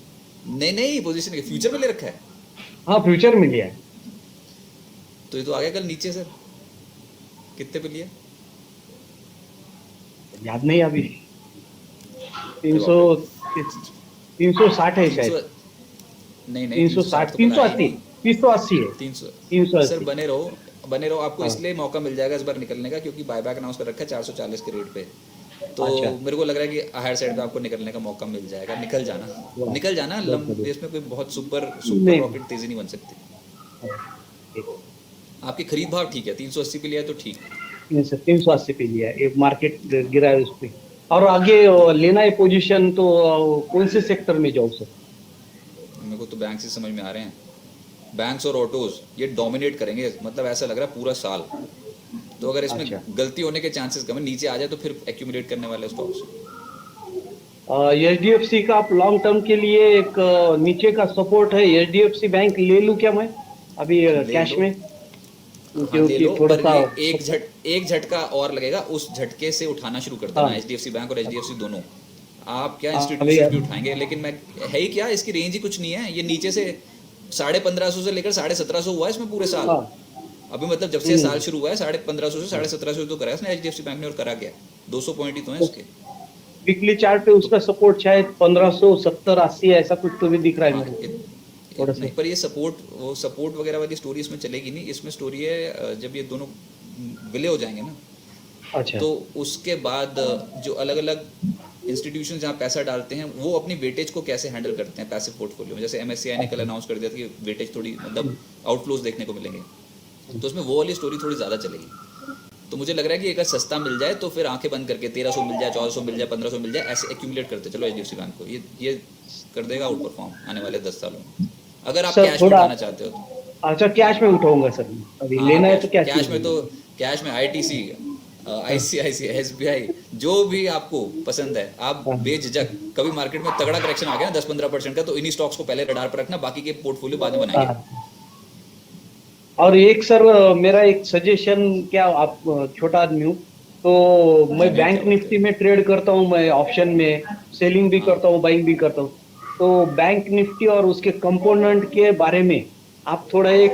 नहीं पोजीशन के फ्यूचर में ले रखा है। हाँ फ्यूचर में लिया है। तो ये तो आ गया कल नीचे सर। कितने पे लिया? याद नहीं अभी। 360 है शायद। नहीं 360 380 380 है। 300 सर। बने रहो आपको इसलिए मौका मिल जाएगा इस बार निकलने का, क्योंकि बायबैक अनाउंस कर रखा है 440 के रेट पे। तो मेरे को लग रहा है कि हायर साइड पे आपको निकलने का मौका मिल जाएगा। निकल जाना लंबे, इसमें कोई बहुत सुपर रॉकेट तेजी नहीं बन सकती। आपकी खरीद भाव ठीक है, 380 पे लिया तो ठीक। 380 पे लिया है, एक मार्केट गिरा है उस पे। और आगे लेना है पोजीशन, तो कौन से सेक्टर में जाऊँ सर? मेरे को तो बैंक से समझ में आ रहे हैं, बैंक्स और ऑटोज ये डोमिनेट करेंगे, मतलब ऐसा लग रहा है पूरा साल। तो अगर इसमें गलती होने के चांसेस कम है, नीचे आ जाए तो फिर एक्यूमुलेट करने वाले स्टॉक्स। एचडीएफसी का आप लॉन्ग टर्म के लिए एक नीचे का सपोर्ट है, एचडीएफसी बैंक ले लूं क्या मैं अभी कैश में? क्योंकि थोड़ा सा एक झटका और लगेगा, उस झटके से उठाना शुरू कर देना। एचडीएफसी बैंक और एचडीएफसी दोनों आप क्या इंस्टीट्यूशन भी उठाएंगे, लेकिन मैं है ही क्या, इसकी रेंज ही कुछ नहीं है। ये नीचे से 1550 से लेकर 1750 हुआ है इसमें पूरे साल। अभी मतलब जब से साल शुरू हुआ है 1550 से 1750 तो करा है इसने एचडीएफसी बैंक ने, और करा गया 200 पॉइंट ही तो है इसके। वीकली चार्ट पे उसका सपोर्ट शायद 1570 80 ऐसा कुछ तो भी दिख रहा है मेरे को। नहीं, पर ये सपोर्ट वगैरह वाली स्टोरी इसमें चलेगी नहीं। इसमें स्टोरी है जब ये दोनों विले हो जाएंगे ना, अच्छा, तो उसके बाद जो अलग अलग इंस्टीट्यूशन जहाँ पैसा डालते हैं वो अपनी वेटेज को कैसे हैंडल करते हैं पैसिव पोर्टफोलियो में। जैसे एमएससीआई ने कल अनाउंस कर दिया था कि वेटेज थोड़ी मतलब आउटफ्लोज देखने को मिलेंगे, तो उसमें वो वाली स्टोरी थोड़ी ज़्यादा चलेगी। तो मुझे लग रहा है कि अगर सस्ता मिल जाए तो फिर आंखें बंद करके 1300 मिल जाए, 1400 मिल जाए, 1500 मिल जाए, ऐसे एक्यूमुलेट करते चलो एचडीएफसी बैंक को। ये कर देगा आउट परफॉर्म आने वाले 10 सालों में, अगर आप कैश में उठाना चाहते हो तो। अच्छा कैश में उठाऊंगा सर, अभी लेना है तो कैश में आईटीसी, आईसीआईसीआई, एसबीआई, जो भी आपको पसंद है आप बेझिझक। कभी मार्केट में तगड़ा करेक्शन आ गया 10-15% का, तो इन्हीं स्टॉक्स को पहले रडार पर रखना, बाकी के पोर्टफोलियो बाद में बनाएंगे। और एक सर मेरा एक सजेशन, क्या आप छोटा आदमी हूँ तो मैं बैंक निफ्टी में ट्रेड करता हूँ, मैं ऑप्शन में सेलिंग भी करता हूँ, बाइंग भी करता हूँ। तो बैंक निफ्टी और उसके कंपोनेंट के बारे में आप थोड़ा एक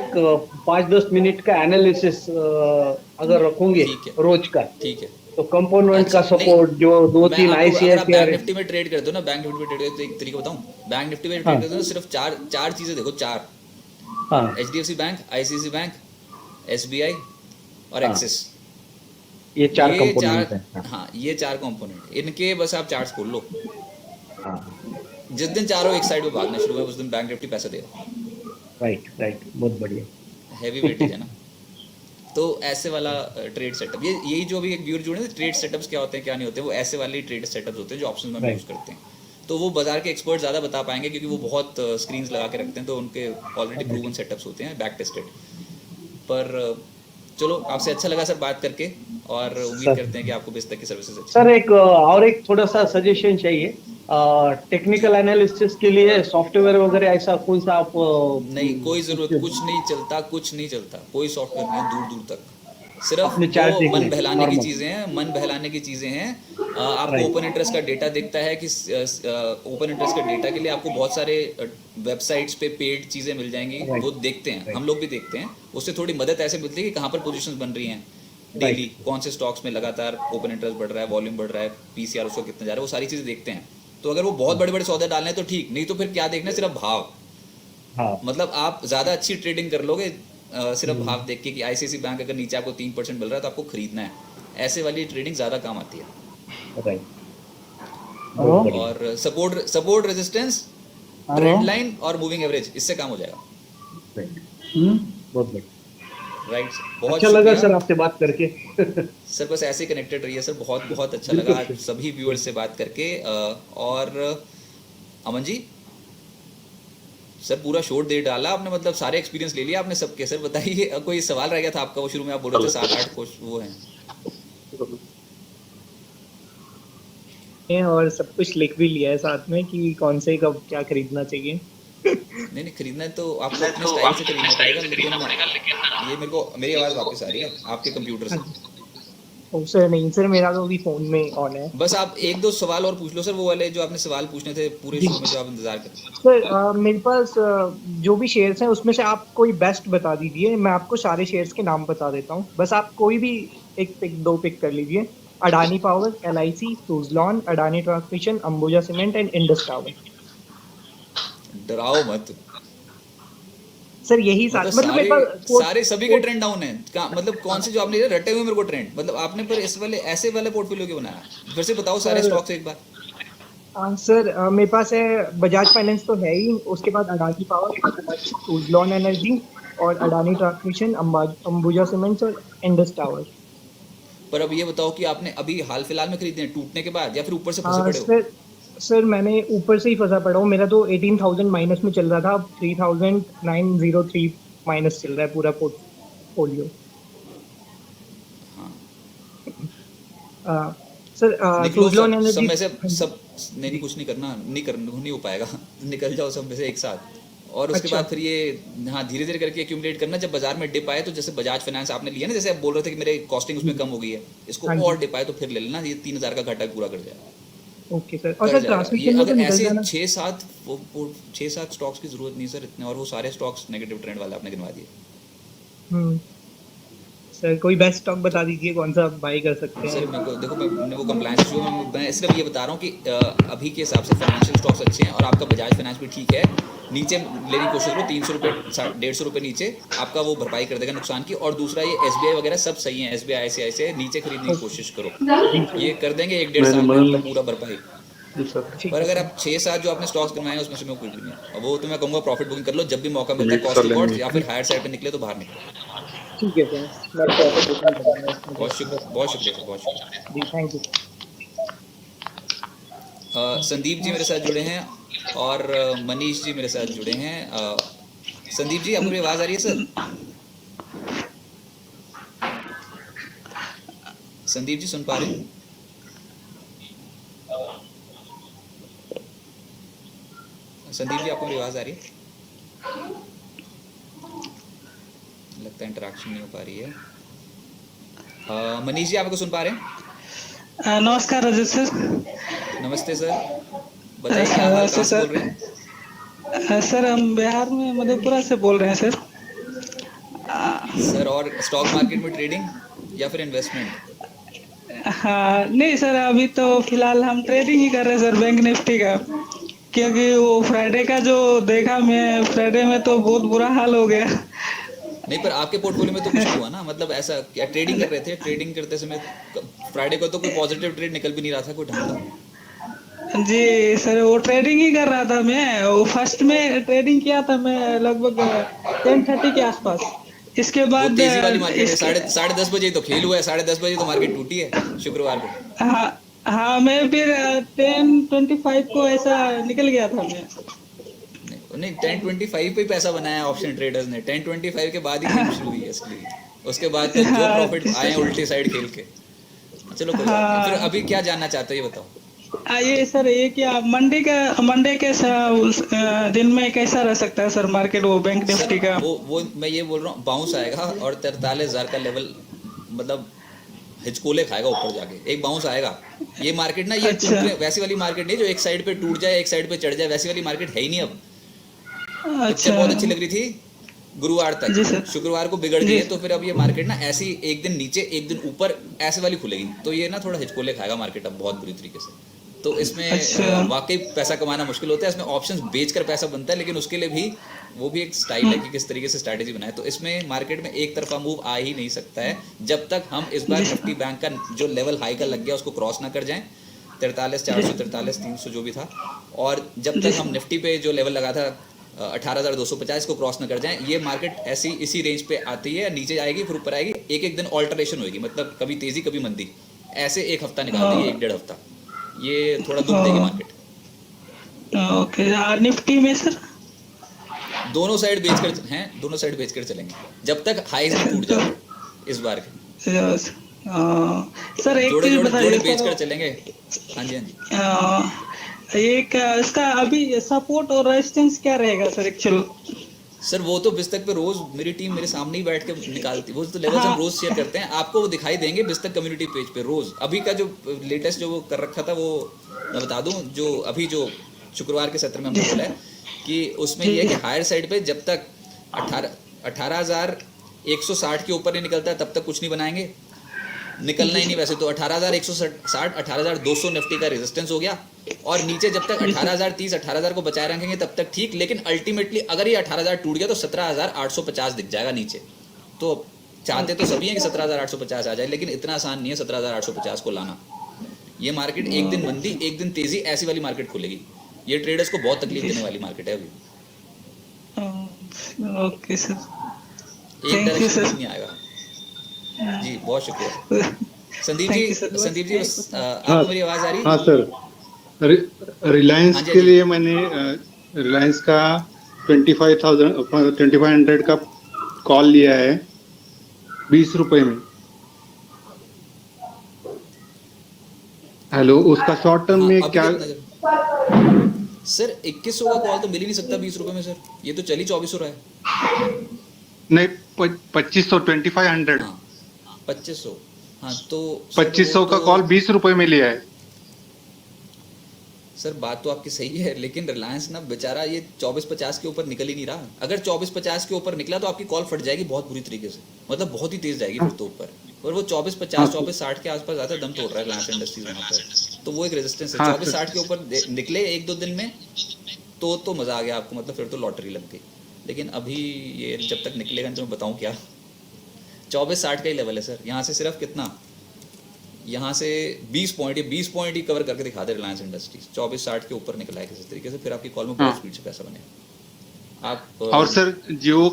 5-10 मिनट का एनालिसिस अगर रखोगे रोज का, ठीक है, तो कंपोनेंट का सपोर्ट जो 2-3 आईसीआईसीआई बैंक निफ्टी में ट्रेड करते हो ना, बैंक निफ्टी में ट्रेड करते हो, एक तरीका बताऊं, बैंक निफ्टी में ट्रेड करते हो सिर्फ चार चीजें देखो, 4, HDFC bank, ICICI bank, SBI और एक्सिस। ये 4 कंपोनेंट हैं। हाँ, ये 4 कंपोनेंट, इनके बस आप चार्ट्स खोल लो। जिस दिन चारों एक साइड पे भागना शुरू हुए उस दिन बैंक निफ्टी पैसा देगा। राइट, बहुत बढ़िया, हैवी वेटेज है ना। तो ऐसे वाला ट्रेड सेटअप, ये यही जो भी एक व्यूअर जुड़े ट्रेड सेटअप्स क्या होते हैं क्या नहीं होते, वो ऐसे वाले ट्रेड सेटअप्स होते हैं जो ऑप्शंस में हम यूज़ करते हैं। तो वो बाजार के एक्सपर्ट ज़्यादा बता पाएंगे क्योंकि वो बहुत स्क्रीन्स लगा के रखते हैं, तो उनके ऑलरेडी प्रूवन सेटअप्स होते हैं, बैक टेस्टेड। पर चलो, आपसे अच्छा लगा सर बात करके, और उम्मीद करते हैं कि आपको भी इस तरह की सर्विसेज अच्छी। सर एक और एक थोड़ा सा सजेशन चाहिए, टेक्निकल एनालिसिस के लिए सॉफ्टवेयर वगैरह ऐसा कौन सा आप नहीं, कोई जरूरत, कुछ नहीं चलता, कुछ नहीं चलता, कोई सॉफ्टवेयर नहीं, दूर दूर तक। सिर्फ अपने चार्ट वो मन देखने, बहलाने की normal। चीज़ें हैं, मन बहलाने की चीज़ें हैं। आपको ओपन इंटरेस्ट का डेटा दिखता है कि ओपन इंटरेस्ट का डेटा के लिए आपको बहुत सारे वेबसाइट्स पे पेड चीज़ें मिल जाएंगी, वो देखते हैं, हम लोग भी देखते हैं। उससे थोड़ी मदद ऐसे मिलती है कि कहाँ पर पोजीशंस बन रही हैं डेली, कौन से स्टॉक्स में लगातार ओपन इंटरेस्ट बढ़ रहा है, वॉल्यूम बढ़ रहा है, पीसीआर उसको कितना जा रहा है, वो सारी चीज़ें देखते हैं। तो अगर वो बहुत बड़े बड़े सौदे डालने हैं तो ठीक, नहीं तो फिर क्या देखना है, सिर्फ भाव। मतलब आप ज़्यादा अच्छी ट्रेडिंग कर लोगे सिर्फ भाव देख के कि आईसीआईसी बैंक अगर नीचे आपको 3% मिल रहा है तो आपको खरीदना है, ऐसे वाली ट्रेडिंग ज़्यादा काम आती है। और सपोर्ट रेजिस्टेंस, ट्रेंड लाइन और मूविंग एवरेज, इससे काम हो जाएगा। बहुत बढ़िया, राइट, बहुत अच्छा लगा सर आपसे बात करके। सर बस ऐसे कनेक्टेड रहिए सर, बहुत बहुत अच्छा लगा आज सभी व्यूअर्स से बात करके। और अमन जी, सर पूरा शोर दे डाला आपने, मतलब सारे एक्सपीरियंस ले लिया आपने सबके। सर बताइए, कोई सवाल रह गया था आपका, वो शुरू में आप बोल रहे थे 7-8 वो हैं, और सब कुछ लिख भी लिया है साथ में कि कौन से कब क्या खरीदना चाहिए। नहीं खरीदना है तो आपको अपने स्टाइल से खरीदना पड़ेगा, लेकिन ये मेरी आवाज़ वापस आ रही है आपके कंप्यूटर से। सर नहीं सर, मेरा तो अभी फोन में ऑन है। बस आप 1-2 सवाल और पूछ लो सर, वो वाले जो आपने सवाल पूछने थे पूरे शो में जो आप इंतजार कर रहे थे। सर मेरे पास जो भी शेयर्स हैं उसमें से आप कोई बेस्ट बता दीजिए, मैं आपको सारे शेयर्स के नाम बता देता हूँ, बस आप कोई भी एक पिक 2 पिक कर लीजिए। Adani power, LIC, Suzlon, Adani transmission, Ambuja cement and Indus tower. डराओ मत सर, यही मतलब मेरे पास सारे सभी के ट्रेंड डाउन है। मतलब कौन से जो आपने रटे हुए मेरे को ट्रेंड, मतलब आपने पर इस वाले ऐसे वाले पोर्टफोलियो क्यों बनाया? फिर से बताओ सारे स्टॉक्स एक बार। सर मेरे पास है बजाज फाइनेंस तो है ही, उसके बाद अडानी पावर, सुज़लॉन एनर्जी और अडानी ट्रांसमिशन, अंबुजा सीमेंट्स और इंडस टावर। पर अब ये बताओ कि आपने अभी हाल फिलहाल में खरीदे हैं टूटने के बाद, या फिर ऊपर से फंसे पड़े हो? सर मैंने ऊपर से ही फंसा पड़ा हूँ, मेरा तो 18,000 माइनस में चल रहा था, अब 3,903 माइनस चल रहा है पूरा पोर्टफोलियो। सर सुज़लॉन एनर्जी सब में से सब नहीं, कुछ नहीं करना, नहीं हो पाएगा। निकल जाओ सब में से एक साथ, और उसके बाद फिर ये धीरे धीरे करके एक्यूमुलेट करना। जब बाजार में डिप आए तो जैसे बजाज फाइनेंस आपने लिया ना, जैसे आप बोल रहे थे कि मेरे कॉस्टिंग उसमें कम हो गई है, इसको और डिप आए तो फिर ले लेना, ये 3,000 का घाटा पूरा कर जाएगा। Okay sir. और सर ट्रांसमिशन अगर ऐसे 6-7 स्टॉक्स की जरूरत नहीं सर इतने, और वो सारे स्टॉक्स नेगेटिव ट्रेंड वाले आपने गिनवा दिए। सर कोई बेस्ट स्टॉक बता दीजिए कौन सा बाय कर सकते हैं? सर मेरे को देखो, मैंने वो कंप्लायंस इशू में मैं इसलिए ये बता रहा हूँ कि अभी के हिसाब से फाइनेंशियल स्टॉक्स अच्छे हैं, और आपका बजाज फाइनेंस भी ठीक है। नीचे लेने की कोशिश करो, 300 रुपये 150 रुपये नीचे आपका वो भरपाई कर देगा नुकसान की। और दूसरा ये SBI वगैरह सब सही है, SBI ICICI नीचे खरीदने की कोशिश करो, ये कर देंगे 1-1.5 साल में पूरा भरपाई। पर अगर आप 6-7 जो आपने स्टॉक्स गिनवाए हैं उसमें से मैं कुछ भी नहीं, वो तो मैं कहूँगा प्रॉफिट बुकिंग कर लो, जब भी मौका मिलता है कॉस्ट रिकॉर्ड या फिर हायर साइड पे निकले तो बाहर निकलो। ठीक है सर, बहुत शुक्रिया जी, थैंक यू। संदीप जी मेरे साथ जुड़े हैं, और मनीष जी मेरे साथ जुड़े हैं। संदीप जी, आपको आवाज़ आ रही है सर? संदीप जी सुन पा रहे हैं? संदीप जी आपको मेरी आवाज़ आ रही है? लगता है इंटरेक्शन नहीं हो पा रही है। मनीष जी, आपको सुन पा रहे हैं? नमस्कार रजत सर। नमस्ते सर, बताइए कहाँ से बोल रहे हैं? सर हम बिहार में मधेपुरा से बोल रहे हैं सर। सर और स्टॉक मार्केट में ट्रेडिंग या फिर इन्वेस्टमेंट? हाँ नहीं सर, अभी तो फिलहाल हम ट्रेडिंग ही कर रहे हैं सर, बैंक निफ्टी का, क्योंकि वो फ्राइडे का जो देखा मैं, फ्राइडे में तो बहुत बुरा हाल हो गया। नहीं, पर आपके पोर्टफोलियो में तो कुछ नहीं हुआ ना, मतलब ऐसा क्या ट्रेडिंग कर रहे थे? ट्रेडिंग करते समय फ्राइडे को तो कोई पॉजिटिव ट्रेड निकल भी नहीं रहा था कोई ढंग का। जी सर, वो ट्रेडिंग ही कर रहा था मैं। वो फर्स्ट में ट्रेडिंग किया था मैं लगभग 10:30 के आसपास, इसके वो बाद तेजी वाली मार्केट है। इसके- साढ़े 10 बजे ही तो खेल हुआ है, 10:30 बजे तो मार्केट टूटी है शुक्रवार को। हाँ हाँ, मैं फिर 10:25 को ऐसा निकल गया था मैं। नहीं 10:25 पे ही पैसा बनाया है ऑप्शन ट्रेडर्स ने। 10:25 के बाद ही गेम शुरू हुई है असली। उसके बाद तो जो प्रॉफिट आए हैं उल्टी साइड खेल के। चलो कोई बात नहीं। फिर अभी क्या जानना चाहते हो ये बताओ। ये सर, ये क्या मंडे के दिन में कैसा रह सकता है सर मार्केट, वो बैंक निफ्टी का? वो मैं ये बोल रहा हूँ बाउंस आएगा और 43,000 का लेवल मतलब हिचकोले खाएगा ऊपर जाके। एक बाउंस आएगा। ये मार्केट ना ये वैसी वाली मार्केट नहीं जो एक साइड पे टूट जाए एक साइड पे चढ़ जाए, वैसी वाली मार्केट है ही नहीं अब। पिक्चर बहुत अच्छी लग रही थी गुरुवार तक, शुक्रवार को बिगड़ गई है। तो फिर अब ये मार्केट ना ऐसी एक दिन नीचे एक दिन ऊपर ऐसे वाली खुलेगी, तो ये ना थोड़ा हिचकोले खाएगा मार्केट अब बहुत बुरी तरीके से। तो इसमें वाकई पैसा कमाना मुश्किल होता है। इसमें ऑप्शंस बेचकर पैसा बनता है, लेकिन उसके लिए भी वो भी एक स्टाइल है कि किस तरीके से स्ट्रैटेजी बनाए। तो इसमें मार्केट में एक तरफा मूव आ ही नहीं सकता है जब तक हम इस बार निफ्टी बैंक का जो लेवल हाई का लग गया उसको क्रॉस ना कर जाएं, 43,400 43,300 जो भी था। और जब तक हम निफ्टी पे जो लेवल लगा था 18,250 को क्रॉस न कर जाएं। ये मार्केट ऐसी इसी रेंज पे आती है, नीचे आएगी फिर ऊपर आएगी, एक एक दिन ऑल्टरेशन होगी, मतलब कभी तेजी कभी मंदी, ऐसे एक हफ्ता निकाल देगी, 1-1.5 हफ्ता। ये थोड़ा दुख देगी मार्केट। ओके, निफ्टी में सर दोनों साइड बेचकर चलेंगे जब तक हाईज नहीं टूट जाए इस बार के। सर एक चीज बताइए, बेचकर चलेंगे। हाँ जी हाँ जी। एक इसका अभी सपोर्ट और रेजिस्टेंस क्या रहेगा सर एक्चुअल? सर वो तो बिस्तक पे रोज मेरी टीम मेरे सामने ही बैठ के निकालती, वो तो लेवल्स हम रोज शेयर करते हैं, आपको वो दिखाई देंगे बिस्तक कम्युनिटी पेज पे रोज। अभी का जो लेटेस्ट जो वो कर रखा था वो मैं बता दूं, जो अभी जो शुक्रवार के सत्र में हमने बोला है कि उसमें ये है कि हायर साइड पे जब तक 18,160 के ऊपर नहीं निकलता है तब तक कुछ नहीं बनाएंगे, निकलना ही नहीं वैसे तो। 18,160 18,200 निफ्टी का रेजिस्टेंस हो गया, और नीचे जब तक 18,030 18,000 को बचाए रखेंगे तब तक ठीक। लेकिन अल्टीमेटली अगर ये 18,000 टूट गया तो 17,850 दिख जाएगा नीचे। तो चाहते तो सभी हैं कि 17,850 आ जाए, लेकिन इतना आसान नहीं है 17,850 को लाना। ये मार्केट एक दिन मंदी एक दिन तेजी ऐसी वाली मार्केट खुलेगी। ये ट्रेडर्स को बहुत तकलीफ देने वाली मार्केट है अभी। ओके सर, एक डायरेक्शन नहीं आएगा जी। बहुत शुक्रिया संदीप जी। आपको मेरी आवाज आ रही है? हाँ सर, रिलायंस के लिए मैंने रिलायंस का 2500 का कॉल लिया है 20 रुपए में। हेलो, उसका शॉर्ट टर्म में क्या? सर 2100 का कॉल तो मिल ही नहीं सकता 20 रुपए में सर, ये तो चली 2400 रहा है। नहीं 2500 2500 2500 हाँ तो 2500 का कॉल 20 रुपए में लिया है सर। बात तो आपकी सही है, लेकिन रिलायंस ना बेचारा ये 2450 के ऊपर निकल ही नहीं रहा। अगर 2450 के ऊपर निकला तो आपकी कॉल फट जाएगी बहुत बुरी तरीके से, मतलब बहुत ही तेज जाएगी फिर तो ऊपर। और वो 2450 2460 के आसपास ज्यादा दम तोड़ रहा है रिलायंस इंडस्ट्रीज वहाँ पर, तो वो एक रेजिस्टेंस है। 2460 के ऊपर निकले 1-2 दिन में तो मजा आ गया आपको, मतलब फिर तो लॉटरी लग गई। लेकिन अभी ये जब तक निकलेगा तो मैं बताऊँ क्या। 2460 का ही लेवल है सर, यहाँ से सिर्फ कितना, यहाँ से 20 पॉइंट ही कवर करके दिखा दे रिलायंस इंडस्ट्रीज। 2460 के ऊपर निकला है किसी तरीके से, फिर आपकी कॉल में बहुत स्पीड से पैसा बनेगा। आप और सर जियो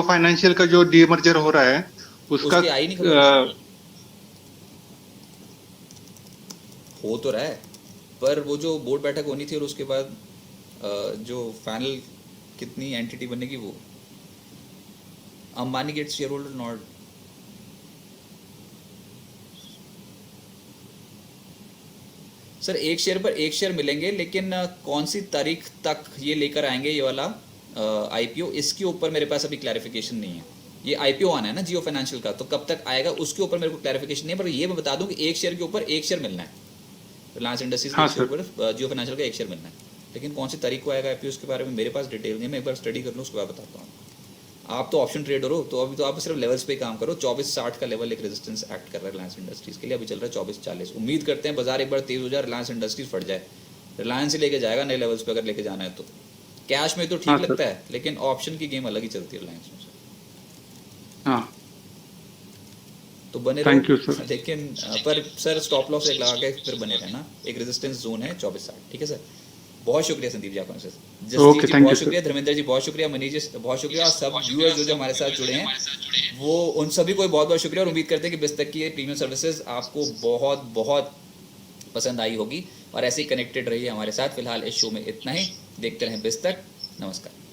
फाइनेंशियल का जो डीमर्जर हो रहा है उसका आई नहीं हो तो रहा है, पर वो जो बोर्ड बैठक होनी थी और उसके बाद जो फाइनल कितनी एंटिटी बनेगी, वो Ambani gets shareholder not. Sir एक शेयर पर एक शेयर मिलेंगे, लेकिन कौन सी तारीख तक ये लेकर आएंगे ये वाला आईपीओ, इसके ऊपर मेरे पास अभी क्लैरिफिकेशन नहीं है। ये आईपीओ आना है ना जियो फाइनेंशियल का, तो कब तक आएगा उसके ऊपर मेरे को क्लैरिफिकेशन नहीं है। पर ये मैं बता दूं कि एक शेयर के ऊपर एक शेयर मिलना है, रिलायंस इंडस्ट्रीज के ऊपर जियो फाइनेंशियल का एक शेयर मिलना है। लेकिन कौन सी तारीख को आएगा आईपीओ उसके बारे में मेरे पास डिटेल नहीं है, मैं एक बार स्टडी कर लूँ उसके बाद बताता हूँ। आप तो ऑप्शन ट्रेडर हो, तो अभी तो आप सिर्फ लेवल्स पे काम करो। 2460 का लेवल एक रेजिस्टेंस एक्ट कर रहा है रिलायंस इंडस्ट्रीज के लिए, अभी चल रहा है 2440। उम्मीद करते हैं बाजार एक बार तेज हो जाए, रिलायंस इंडस्ट्रीज फट जाए। रिलायंस ही लेके जाएगा नए लेवल्स पे अगर लेके जाना है तो। कैश में तो ठीक लगता है, लेकिन ऑप्शन की गेम अलग ही चलती है रिलायंस में। तो बने रहो, लेकिन पर सर स्टॉप लॉस एक लगा के फिर बने रहना। एक रेजिस्टेंस जोन है 2460, ठीक है सर। बहुत शुक्रिया संदीप जी, आपका Okay, Jasjeet ji thank you, बहुत sir. शुक्रिया, धर्मेंद्र जी बहुत शुक्रिया, मनीष जी बहुत शुक्रिया, और सब व्यूअर्स जो हमारे साथ जुड़े हैं वो उन सभी को बहुत बहुत शुक्रिया, और उम्मीद करते हैं कि बिस्तक की ये प्रीमियम सर्विसेज आपको बहुत बहुत पसंद आई होगी, और ऐसे ही कनेक्टेड रहिए हमारे साथ। फिलहाल इस शो में इतना ही, देखते रहें बिस्तक। नमस्कार।